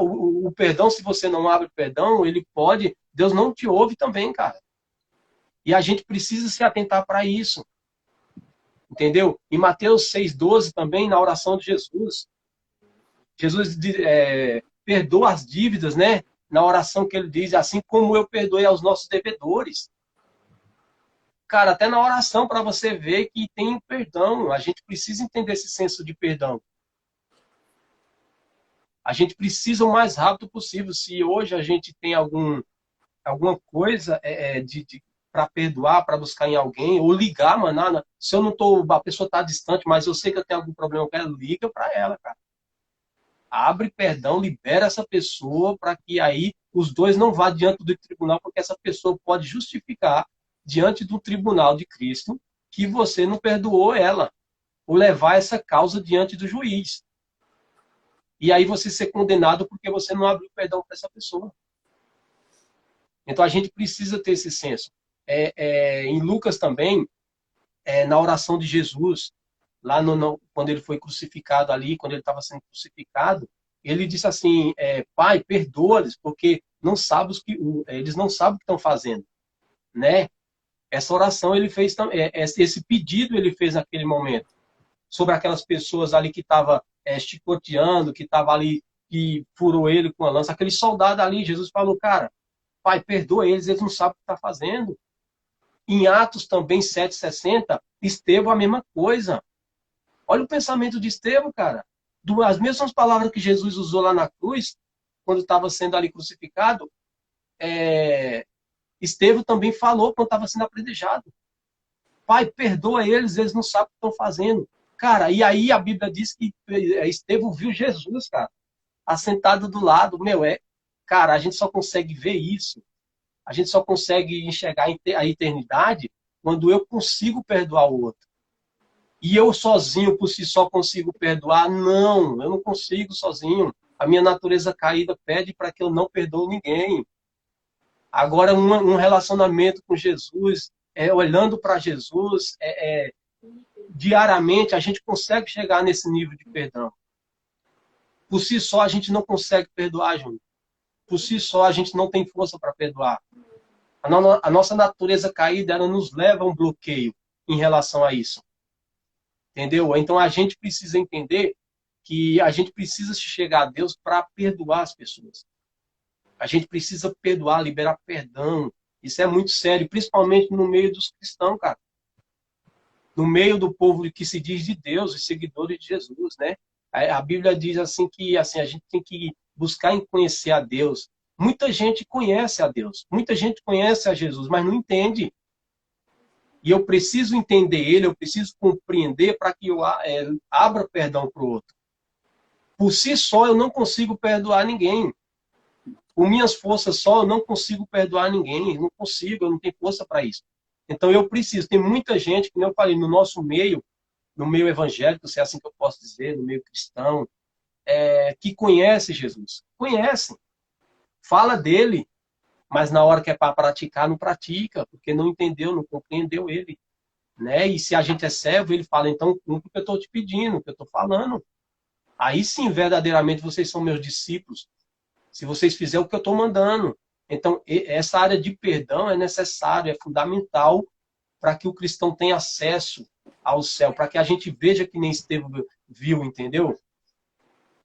O perdão, se você não abre perdão, ele pode... Deus não te ouve também, cara. E a gente precisa se atentar para isso. Entendeu? Em Mateus 6,12 também, na oração de Jesus. Jesus perdoa as dívidas, né? Na oração que ele diz, assim como eu perdoei aos nossos devedores. Cara, até na oração para você ver que tem perdão. A gente precisa entender esse senso de perdão. A gente precisa o mais rápido possível. Se hoje a gente tem alguma coisa para perdoar, para buscar em alguém, ou ligar, mano, se eu não tô, a pessoa está distante, mas eu sei que eu tenho algum problema com ela, liga para ela, cara. Abre perdão, libera essa pessoa para que aí os dois não vá diante do tribunal, porque essa pessoa pode justificar diante do tribunal de Cristo que você não perdoou ela, ou levar essa causa diante do juiz. E aí você ser condenado porque você não abriu perdão para essa pessoa. Então a gente precisa ter esse senso. Em Lucas também, na oração de Jesus, lá quando ele foi crucificado ali, quando ele estava sendo crucificado, ele disse assim, Pai, perdoa-lhes, porque não sabem eles não sabem o que estão fazendo, né? Essa oração ele fez, esse pedido ele fez naquele momento, sobre aquelas pessoas ali que estavam chicoteando, que estava ali, que furou ele com a lança, aquele soldado ali, Jesus falou, cara, Pai, perdoa eles não sabem o que está fazendo. Em Atos também 7,60, Estevão a mesma coisa. Olha o pensamento de Estevão, cara. As mesmas palavras que Jesus usou lá na cruz, quando estava sendo ali crucificado, Estevão também falou quando estava sendo apedrejado. Pai, perdoa eles não sabem o que estão fazendo. Cara, e aí a Bíblia diz que Estevão viu Jesus, cara, assentado do lado. Cara, a gente só consegue ver isso. A gente só consegue enxergar a eternidade quando eu consigo perdoar o outro. E eu sozinho, por si só, consigo perdoar? Não, eu não consigo sozinho. A minha natureza caída pede para que eu não perdoo ninguém. Agora, um relacionamento com Jesus, olhando para Jesus, diariamente, a gente consegue chegar nesse nível de perdão. Por si só, a gente não consegue perdoar, Júnior. Por si só, a gente não tem força para perdoar. A nossa natureza caída, ela nos leva a um bloqueio em relação a isso. Entendeu? Então, a gente precisa entender que a gente precisa chegar a Deus para perdoar as pessoas. A gente precisa perdoar, liberar perdão. Isso é muito sério, principalmente no meio dos cristãos, cara. No meio do povo que se diz de Deus e seguidores de Jesus, né? A Bíblia diz assim que a gente tem que buscar em conhecer a Deus. Muita gente conhece a Deus, muita gente conhece a Jesus, mas não entende. E eu preciso entender ele, eu preciso compreender para que eu abra perdão para o outro. Por si só, eu não consigo perdoar ninguém. Por minhas forças só, eu não consigo perdoar ninguém. Não consigo, eu não tenho força para isso. Então, eu preciso. Tem muita gente, como eu falei, no nosso meio, no meio evangélico, se é assim que eu posso dizer, no meio cristão, que conhece Jesus. Conhece. Fala dele. Mas na hora que é para praticar, não pratica, porque não entendeu, não compreendeu ele. Né? E se a gente é servo, ele fala, então cumpre o que eu estou te pedindo, o que eu estou falando. Aí sim, verdadeiramente, vocês são meus discípulos. Se vocês fizerem o que eu estou mandando. Então, essa área de perdão é necessária, é fundamental para que o cristão tenha acesso ao céu, para que a gente veja que nem Estevão viu, entendeu?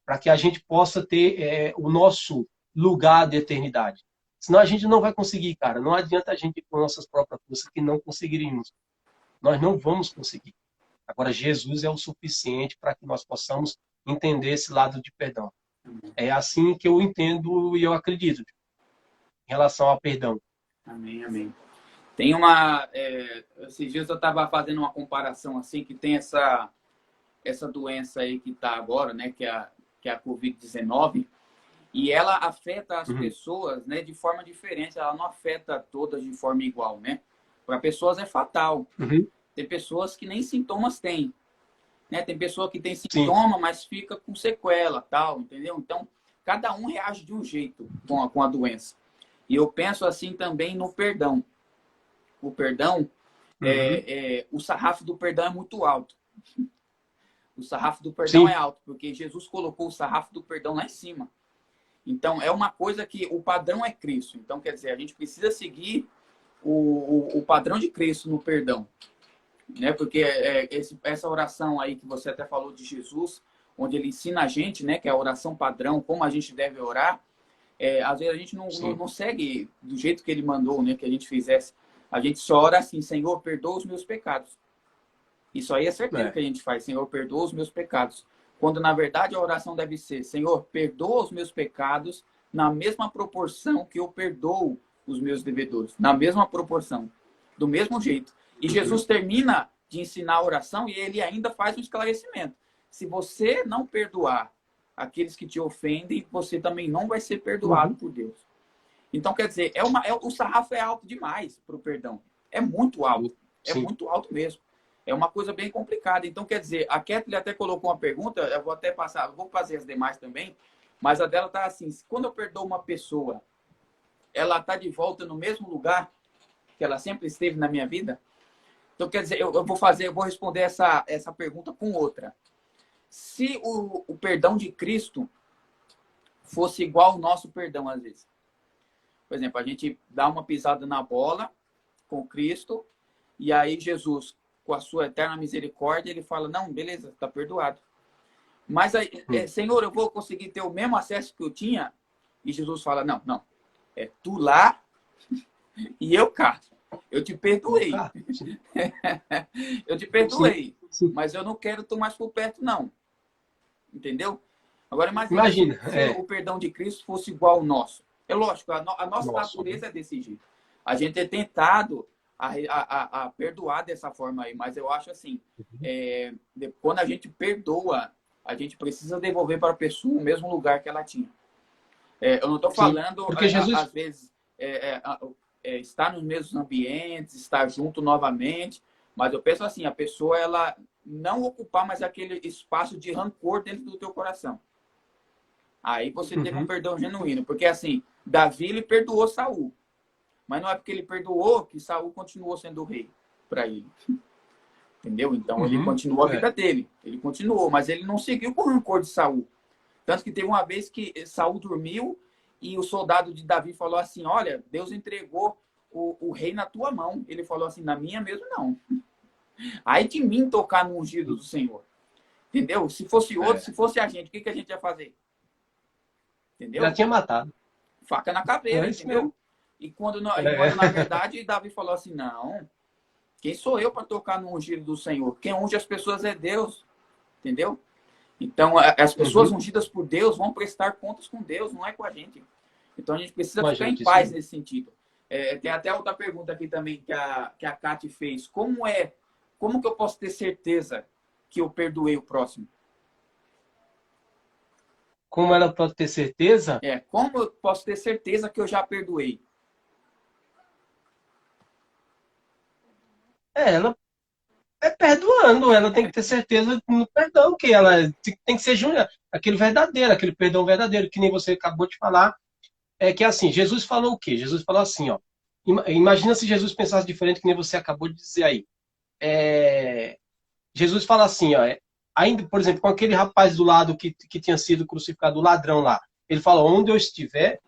Para que a gente possa ter o nosso lugar de eternidade. Senão a gente não vai conseguir, cara. Não adianta a gente ir com nossas próprias forças que não conseguiríamos. Nós não vamos conseguir. Agora, Jesus é o suficiente para que nós possamos entender esse lado de perdão. É assim que eu entendo e eu acredito em relação ao perdão. Amém, amém. Tem esses dias eu estava fazendo uma comparação assim, que tem essa doença aí que está agora, né, que é a Covid-19, e ela afeta as pessoas, né, de forma diferente, ela não afeta todas de forma igual, né? Para pessoas é fatal. Tem pessoas que nem sintomas têm, né? Tem pessoa que tem sintoma, mas fica com sequela, tal, entendeu? Então, cada um reage de um jeito com a doença. E eu penso assim também no perdão. O perdão, o sarrafo do perdão é muito alto. O sarrafo do perdão é alto, porque Jesus colocou o sarrafo do perdão lá em cima. Então, é uma coisa que o padrão é Cristo. Então, quer dizer, a gente precisa seguir o padrão de Cristo no perdão. Né? Porque essa oração aí que você até falou de Jesus, onde ele ensina a gente, né, que é a oração padrão, como a gente deve orar, às vezes a gente não segue do jeito que ele mandou, né, que a gente fizesse. A gente só ora assim, Senhor, perdoa os meus pecados. Isso aí é certeza que a gente faz, Senhor, perdoa os meus pecados. Quando, na verdade, a oração deve ser, Senhor, perdoa os meus pecados na mesma proporção que eu perdoo os meus devedores. Na mesma proporção. Do mesmo jeito. E Jesus termina de ensinar a oração e ele ainda faz um esclarecimento. Se você não perdoar aqueles que te ofendem, você também não vai ser perdoado por Deus. Então, quer dizer, o sarrafo é alto demais para o perdão. É muito alto. É muito alto mesmo. É uma coisa bem complicada. Então, quer dizer, a Kathleen até colocou uma pergunta, eu vou até passar, vou fazer as demais também, mas a dela está assim, quando eu perdoo uma pessoa ela está de volta no mesmo lugar que ela sempre esteve na minha vida? Então, quer dizer, eu vou responder essa pergunta com outra. Se o perdão de Cristo fosse igual ao nosso perdão, às vezes. Por exemplo, a gente dá uma pisada na bola com Cristo, e aí Jesus, com a sua eterna misericórdia, ele fala, não, beleza, está perdoado. Mas, aí, Senhor, eu vou conseguir ter o mesmo acesso que eu tinha? E Jesus fala, não, não. É tu lá e eu cá. Eu te perdoei. Eu te perdoei. Sim, sim. Mas eu não quero tu mais por perto, não. Entendeu? Agora, imagina se o perdão de Cristo fosse igual ao nosso. É lógico, a nossa natureza é desse jeito. A gente é tentado a perdoar dessa forma aí. Mas eu acho assim, quando a gente perdoa, a gente precisa devolver para a pessoa o mesmo lugar que ela tinha. Eu não estou falando, porque Jesus... às vezes, estar nos mesmos ambientes, estar junto novamente, mas eu penso assim, a pessoa, ela não ocupar mais aquele espaço de rancor dentro do teu coração. Aí você teve um perdão genuíno, porque assim, Davi, ele perdoou Saul, mas não é porque ele perdoou que Saul continuou sendo o rei para ele. Entendeu? Então ele continuou a vida dele, ele continuou, mas ele não seguiu com o rancor de Saul. Tanto que teve uma vez que Saul dormiu e o soldado de Davi falou assim, olha, Deus entregou o rei na tua mão. Ele falou assim, na minha mesmo não. Aí de mim tocar no ungido do Senhor. Entendeu? Se fosse outro, se fosse a gente, o que a gente ia fazer? Entendeu? Já tinha matado. Faca na caveira, entendeu? Mesmo. E quando na verdade, Davi falou assim, não, quem sou eu para tocar no ungido do Senhor? Quem unge as pessoas é Deus. Entendeu? Então, as pessoas ungidas por Deus vão prestar contas com Deus, não é com a gente. Então, a gente precisa ficar em paz nesse sentido. Tem até outra pergunta aqui também que a Kate fez. Como que eu posso ter certeza que eu perdoei o próximo? Como ela pode ter certeza? Como eu posso ter certeza que eu já perdoei? Ela perdoando, ela tem que ter certeza no perdão, que ela tem que ser aquele verdadeiro, aquele perdão verdadeiro, que nem você acabou de falar. É que assim, Jesus falou o quê? Jesus falou assim, ó. Imagina se Jesus pensasse diferente, que nem você acabou de dizer aí. Jesus fala assim, ó. Ainda, por exemplo, com aquele rapaz do lado que tinha sido crucificado, o ladrão lá. Ele fala, onde eu estiver,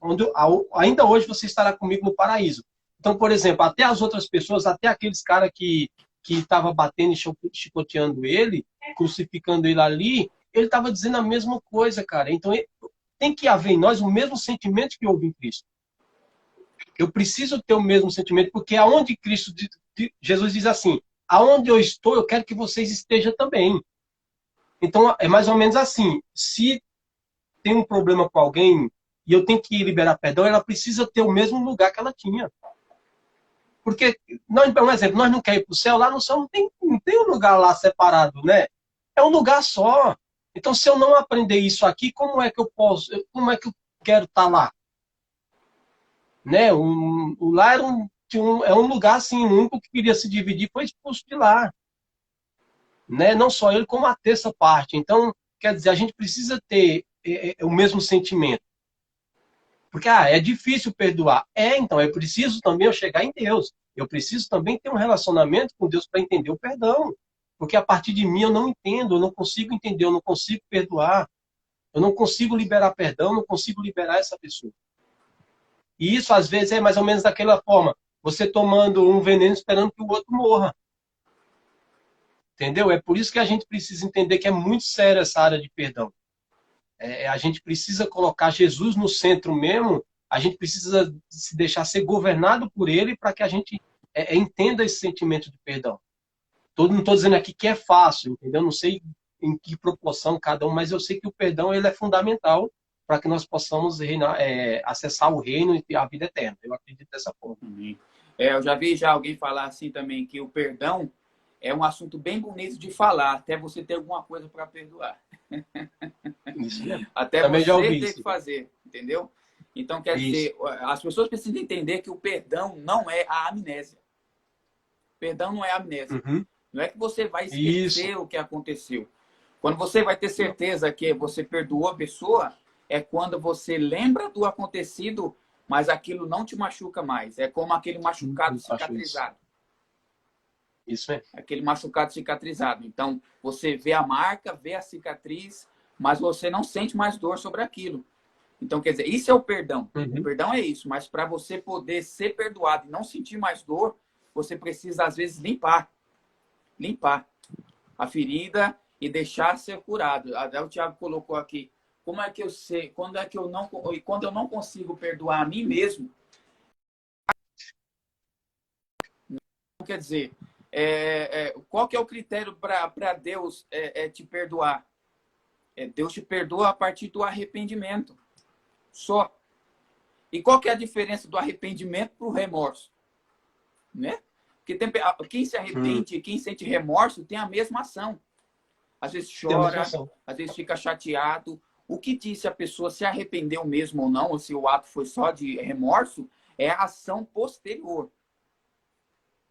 ainda hoje você estará comigo no paraíso. Então, por exemplo, até as outras pessoas, até aqueles caras que estava batendo e chicoteando ele, crucificando ele ali, ele estava dizendo a mesma coisa, cara. Então, tem que haver em nós o mesmo sentimento que houve em Cristo. Eu preciso ter o mesmo sentimento, porque aonde Cristo, Jesus diz assim, aonde eu estou, eu quero que vocês estejam também. Então, é mais ou menos assim, se tem um problema com alguém e eu tenho que liberar perdão, ela precisa ter o mesmo lugar que ela tinha. Porque, por exemplo, nós não queremos ir para o céu, lá no céu não tem um lugar lá separado, né? É um lugar só. Então, se eu não aprender isso aqui, como é que eu quero estar lá? Né? Lá é um lugar assim, o único que queria se dividir foi expulso de lá. Né? Não só ele, como a terça parte. Então, quer dizer, a gente precisa ter o mesmo sentimento. Porque é difícil perdoar. Então é preciso também eu chegar em Deus. Eu preciso também ter um relacionamento com Deus para entender o perdão. Porque a partir de mim eu não entendo, eu não consigo entender, eu não consigo perdoar. Eu não consigo liberar perdão, eu não consigo liberar essa pessoa. E isso às vezes é mais ou menos daquela forma. Você tomando um veneno esperando que o outro morra. Entendeu? É por isso que a gente precisa entender que é muito séria essa área de perdão. A gente precisa colocar Jesus no centro mesmo, a gente precisa se deixar ser governado por ele para que a gente entenda esse sentimento de perdão. Não estou dizendo aqui que é fácil, entendeu? Não sei em que proporção cada um, mas eu sei que o perdão ele é fundamental para que nós possamos acessar o reino e a vida eterna. Eu acredito dessa forma. Eu já vi alguém falar assim também, que o perdão é um assunto bem bonito de falar, até você ter alguma coisa para perdoar. Isso mesmo. Até também você ter que fazer, entendeu? Então, quer dizer, as pessoas precisam entender que o perdão não é a amnésia. Perdão não é a amnésia. Não é que você vai esquecer o que aconteceu. Quando você vai ter certeza que você perdoou a pessoa, é quando você lembra do acontecido, mas aquilo não te machuca mais. É como aquele machucado cicatrizado. Isso é. Aquele machucado cicatrizado. Então, você vê a marca, vê a cicatriz, mas você não sente mais dor sobre aquilo. Então, quer dizer, isso é o perdão. O perdão é isso. Mas para você poder ser perdoado e não sentir mais dor, você precisa, às vezes, limpar a ferida e deixar ser curado. Até o Tiago colocou aqui, como é que eu sei, quando eu não consigo perdoar a mim mesmo, quer dizer, qual que é o critério para Deus te perdoar? Deus te perdoa a partir do arrependimento. Só. E qual que é a diferença do arrependimento para o remorso? Né? Porque quem se arrepende e quem sente remorso tem a mesma ação. Às vezes chora, às vezes fica chateado. O que diz se a pessoa se arrependeu mesmo ou não, ou se o ato foi só de remorso, é a ação posterior.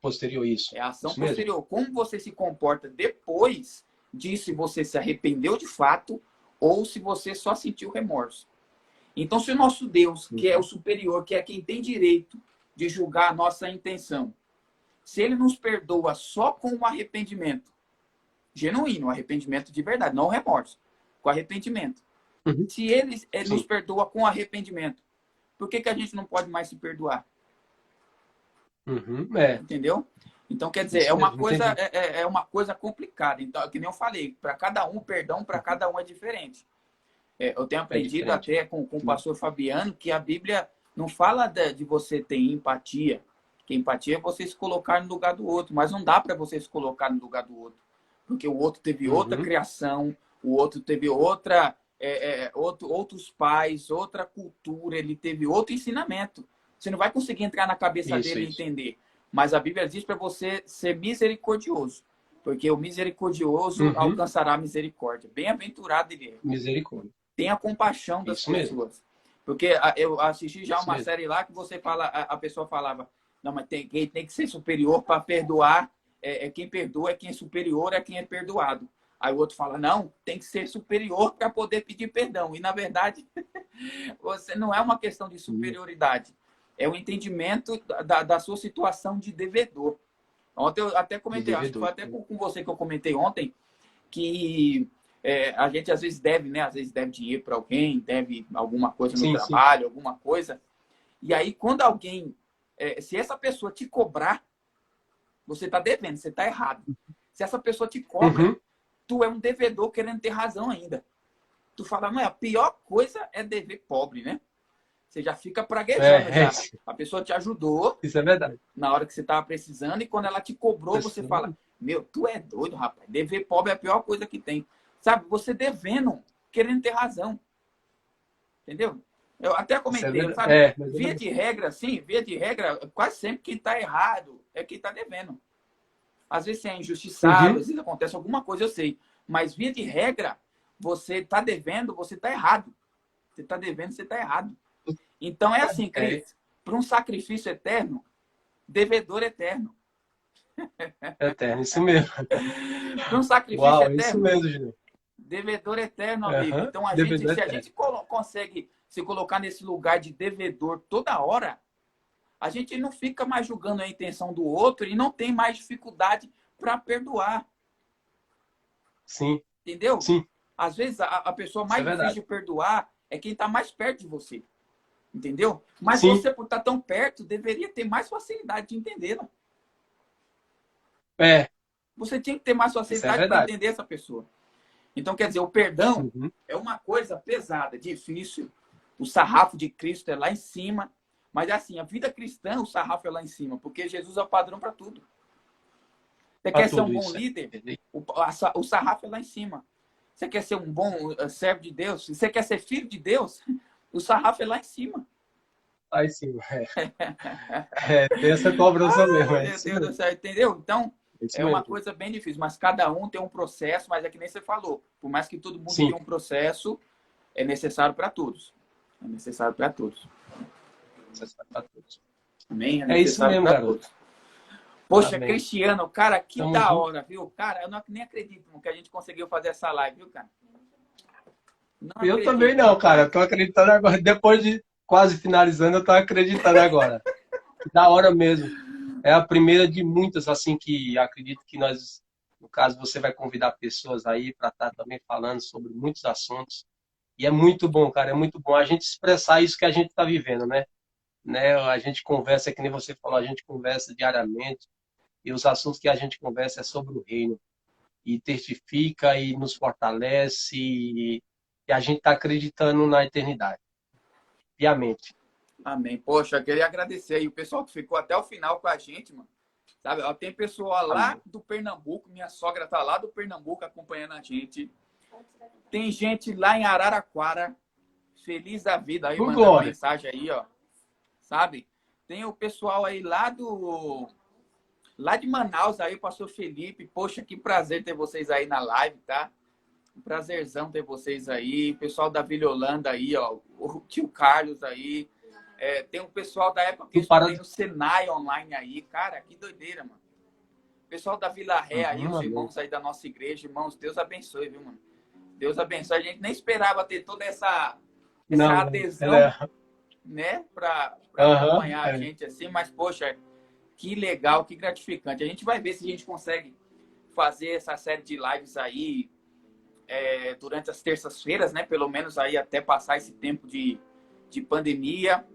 Posterior, isso. É a ação isso posterior. Mesmo. Como você se comporta depois de se você se arrependeu de fato ou se você só sentiu remorso. Então, se o nosso Deus, que é o superior, que é quem tem direito de julgar a nossa intenção, se ele nos perdoa só com o arrependimento genuíno, arrependimento de verdade, não o remorso, com arrependimento. Se ele nos perdoa com arrependimento, por que a gente não pode mais se perdoar? Entendeu? Então, quer dizer, é uma coisa complicada. Então, que nem eu falei, para cada um, perdão para cada um é diferente. Eu tenho aprendido até com o pastor Fabiano que a Bíblia não fala de você ter empatia. Que empatia é você se colocar no lugar do outro, mas não dá para você se colocar no lugar do outro. Porque o outro teve outra criação, o outro teve outros pais, outra cultura, ele teve outro ensinamento. Você não vai conseguir entrar na cabeça dele e entender. Mas a Bíblia diz para você ser misericordioso. Porque o misericordioso alcançará a misericórdia. Bem-aventurado ele é. Misericórdia. Tenha compaixão das pessoas. Mesmo. Porque eu assisti já uma série lá que você fala, a pessoa falava, não, mas tem que ser superior para perdoar. Quem perdoa é quem é superior, é quem é perdoado. Aí o outro fala, não, tem que ser superior para poder pedir perdão. E, na verdade, você não é uma questão de superioridade. É o entendimento da sua situação de devedor. Ontem eu até comentei, acho que foi até com você que eu comentei ontem, que a gente às vezes deve, né? Às vezes deve dinheiro para alguém, deve alguma coisa no trabalho, alguma coisa. E aí, quando alguém... se essa pessoa te cobrar, você está devendo, você está errado. Se essa pessoa te cobra, tu é um devedor querendo ter razão ainda. Tu fala, não, a pior coisa é dever pobre, né? Você já fica praguejando. A pessoa te ajudou. Isso é verdade. Na hora que você estava precisando. E quando ela te cobrou, você fala, meu, tu é doido, rapaz. Dever pobre é a pior coisa que tem. Sabe, você devendo, querendo ter razão. Entendeu? Eu até comentei, sabe? Via de regra, quase sempre quem está errado é quem está devendo. Às vezes você é injustiçado, às vezes acontece alguma coisa, eu sei. Mas via de regra, você está devendo, você está errado. Você está devendo, você está errado. Então é assim, Cris. Para um sacrifício eterno, devedor eterno. Eterno, isso mesmo. Para um sacrifício eterno. Isso mesmo, Júnior. Devedor eterno, amigo. Então, se a gente consegue se colocar nesse lugar de devedor toda hora, a gente não fica mais julgando a intenção do outro e não tem mais dificuldade para perdoar. Sim. Entendeu? Sim. Às vezes, a pessoa mais difícil de perdoar é quem está mais perto de você. Entendeu? Mas você, por estar tão perto, deveria ter mais facilidade de entendê-la. Você tinha que ter mais facilidade para entender essa pessoa. Então, quer dizer, o perdão é uma coisa pesada, difícil. O sarrafo de Cristo é lá em cima. Mas é assim, a vida cristã, o sarrafo é lá em cima. Porque Jesus é o padrão para tudo. Você quer ser um bom líder? O sarrafo é lá em cima. Você quer ser um bom servo de Deus? Você quer ser filho de Deus? O sarrafo é lá em cima. Lá em cima, tem essa cobrança mesmo. Meu Deus do céu, entendeu? Então, é uma coisa bem difícil. Mas cada um tem um processo, mas é que nem você falou. Por mais que todo mundo tenha um processo, é necessário para todos. É necessário para todos. Amém? É isso mesmo, garoto. Poxa, amém. Cristiano, cara, que da hora, viu? Cara, eu nem acredito que a gente conseguiu fazer essa live, viu, cara? Eu também não, cara. Tô acreditando agora. Depois de quase finalizando, eu tô acreditando agora. Da hora mesmo. É a primeira de muitas, assim, que acredito que nós, no caso, você vai convidar pessoas aí para estar também falando sobre muitos assuntos. E é muito bom, cara, é muito bom a gente expressar isso que a gente está vivendo, né? A gente conversa, que nem você falou, a gente conversa diariamente, e os assuntos que a gente conversa é sobre o reino. E testifica e nos fortalece, e a gente está acreditando na eternidade. Piamente. Amém. Poxa, eu queria agradecer aí o pessoal que ficou até o final com a gente, mano. Sabe, ó, tem pessoal lá Amém. do Pernambuco, minha sogra tá lá do Pernambuco acompanhando a gente. Tem gente lá em Araraquara, feliz da vida aí, Por mandando glória. mensagem aí, ó. Sabe? Tem o pessoal aí lá de Manaus aí, o pastor Felipe. Poxa, que prazer ter vocês aí na live, tá? Um prazerzão ter vocês aí. Pessoal da Vila Holanda aí, ó. O tio Carlos aí. É, tem um pessoal da época que eu estudei no Senai online aí. Cara, que doideira, mano. Pessoal da Vila Ré aí, os irmãos aí da nossa igreja. Irmãos, Deus abençoe, viu, mano? Deus abençoe. A gente nem esperava ter toda essa adesão, né? Pra acompanhar a gente assim. Mas, poxa, que legal, que gratificante. A gente vai ver se a gente consegue fazer essa série de lives aí durante as terças-feiras, né? Pelo menos aí até passar esse tempo de pandemia.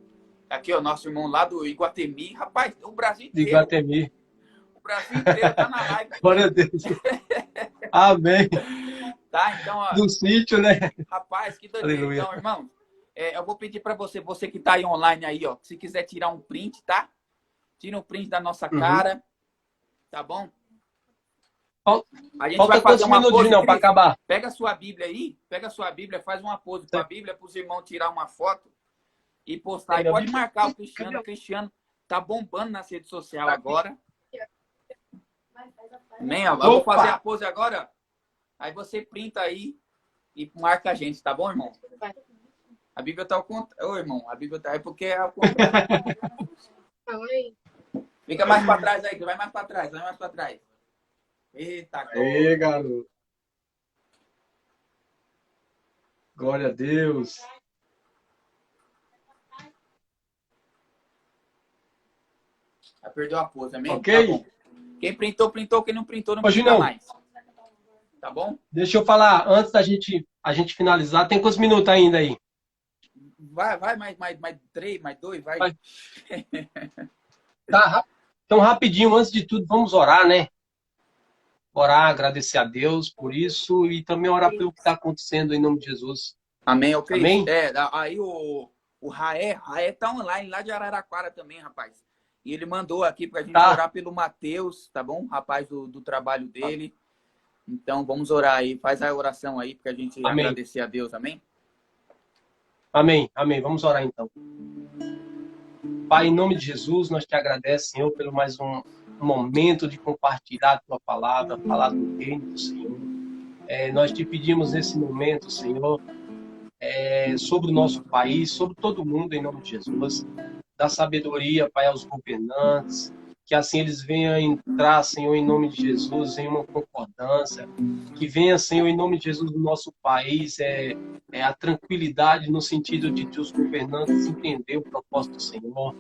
Aqui, ó, nosso irmão lá do Iguatemi. Rapaz, o Brasil inteiro. Iguatemi. O Brasil inteiro tá na live. Glória a Deus. Amém. Tá, então, ó. Do sítio, né? Rapaz, que doideira. Então, irmão, eu vou pedir para você que tá aí online aí, ó, se quiser tirar um print, tá? Tira um print da nossa cara, tá bom? A gente vai fazer uma pose. Não, para acabar. Pega a sua Bíblia aí, faz uma pose com a Bíblia para os irmãos tirar uma foto e postar. E pode marcar o Cristiano. O Cristiano tá bombando na rede social agora. Amém, ó. Eu vou fazer a pose agora. Aí você printa aí e marca a gente, tá bom, irmão? A Bíblia tá ao contrário. Ô, irmão, a Bíblia tá... É porque é ao contrário. Fica mais para trás aí, vai mais para trás, vai mais para trás. Eita, glória. Garoto. Glória a Deus. Já perdeu a pose, amém? Ok. Tá bom. Quem printou, printou. Quem não printou, não printa mais. Tá bom? Deixa eu falar, antes da gente finalizar, tem quantos minutos ainda aí? Vai, mais 3, mais 2, vai. Tá, então, rapidinho, antes de tudo, vamos orar, né? Orar, agradecer a Deus por isso e também orar pelo que está acontecendo em nome de Jesus. Amém, ok? Amém? Aí o Raé tá online lá de Araraquara também, rapaz. E ele mandou aqui pra gente orar pelo Matheus, tá bom? Rapaz do trabalho dele. Então, vamos orar aí. Faz a oração aí pra gente agradecer a Deus, amém? Amém, amém. Vamos orar então. Pai, em nome de Jesus, nós te agradecemos, Senhor, pelo mais um momento de compartilhar a tua palavra, falar do reino do Senhor. Nós te pedimos nesse momento, Senhor, sobre o nosso país, sobre todo mundo, em nome de Jesus. Dá sabedoria, Pai, aos governantes, que assim eles venham entrar, Senhor, em nome de Jesus, em uma concordância, que venha, Senhor, em nome de Jesus, no nosso país, a tranquilidade no sentido de os governantes entender o propósito do Senhor.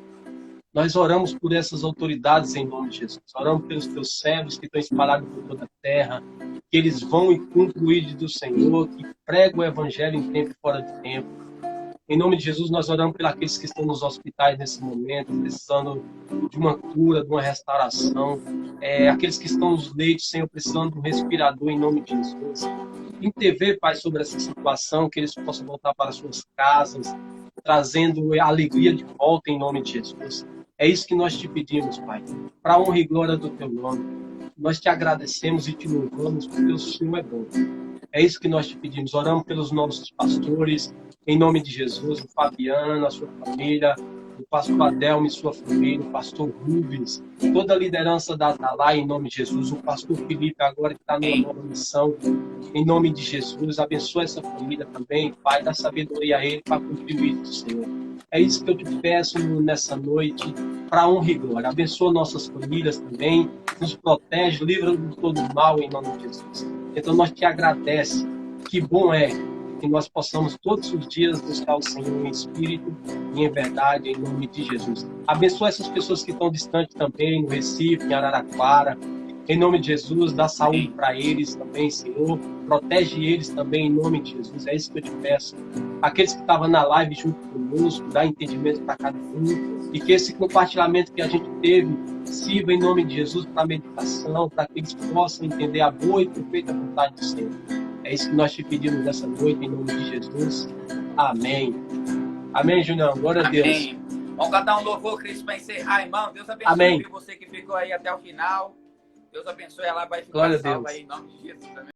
Nós oramos por essas autoridades em nome de Jesus. Oramos pelos teus servos que estão espalhados por toda a terra, que eles vão e cumprem o ídolo do Senhor, que pregam o evangelho em tempo e fora de tempo. Em nome de Jesus, nós oramos por aqueles que estão nos hospitais nesse momento, precisando de uma cura, de uma restauração. Aqueles que estão nos leitos, Senhor, precisando de um respirador, em nome de Jesus. Intervir, Pai, sobre essa situação, que eles possam voltar para suas casas, trazendo a alegria de volta, em nome de Jesus. É isso que nós te pedimos, Pai, para a honra e glória do teu nome. Nós te agradecemos e te louvamos, porque o Senhor é bom. É isso que nós te pedimos. Oramos pelos nossos pastores, em nome de Jesus, o Fabiano, a sua família, o pastor Adelmo e sua família, o pastor Rubens, toda a liderança da Atalai, em nome de Jesus, o pastor Felipe agora que está numa nova missão, em nome de Jesus, abençoa essa família também, Pai, dá sabedoria a ele para cumprir isso, Senhor. É isso que eu te peço nessa noite, para honra e glória. Abençoa nossas famílias também, nos protege, livra-nos de todo mal, em nome de Jesus. Então nós te agradecemos. Que bom é que nós possamos todos os dias buscar o Senhor em espírito e em verdade, em nome de Jesus. Abençoa essas pessoas que estão distantes também, no Recife, em Araraquara. Em nome de Jesus, dá saúde para eles também, Senhor. Protege eles também, em nome de Jesus. É isso que eu te peço. Aqueles que estavam na live junto conosco, dá entendimento para cada um. E que esse compartilhamento que a gente teve sirva, em nome de Jesus, para a meditação, para que eles possam entender a boa e perfeita vontade do Senhor. É isso que nós te pedimos nessa noite, em nome de Jesus. Amém. Amém, Junião. Glória a Deus. Amém. Vamos cantar um louvor, Cristo, para encerrar, irmão. Deus abençoe. Amém. Você que ficou aí até o final. Deus abençoe. Ela vai ficar Glória a salva Deus. aí, em nome de Jesus. Amém.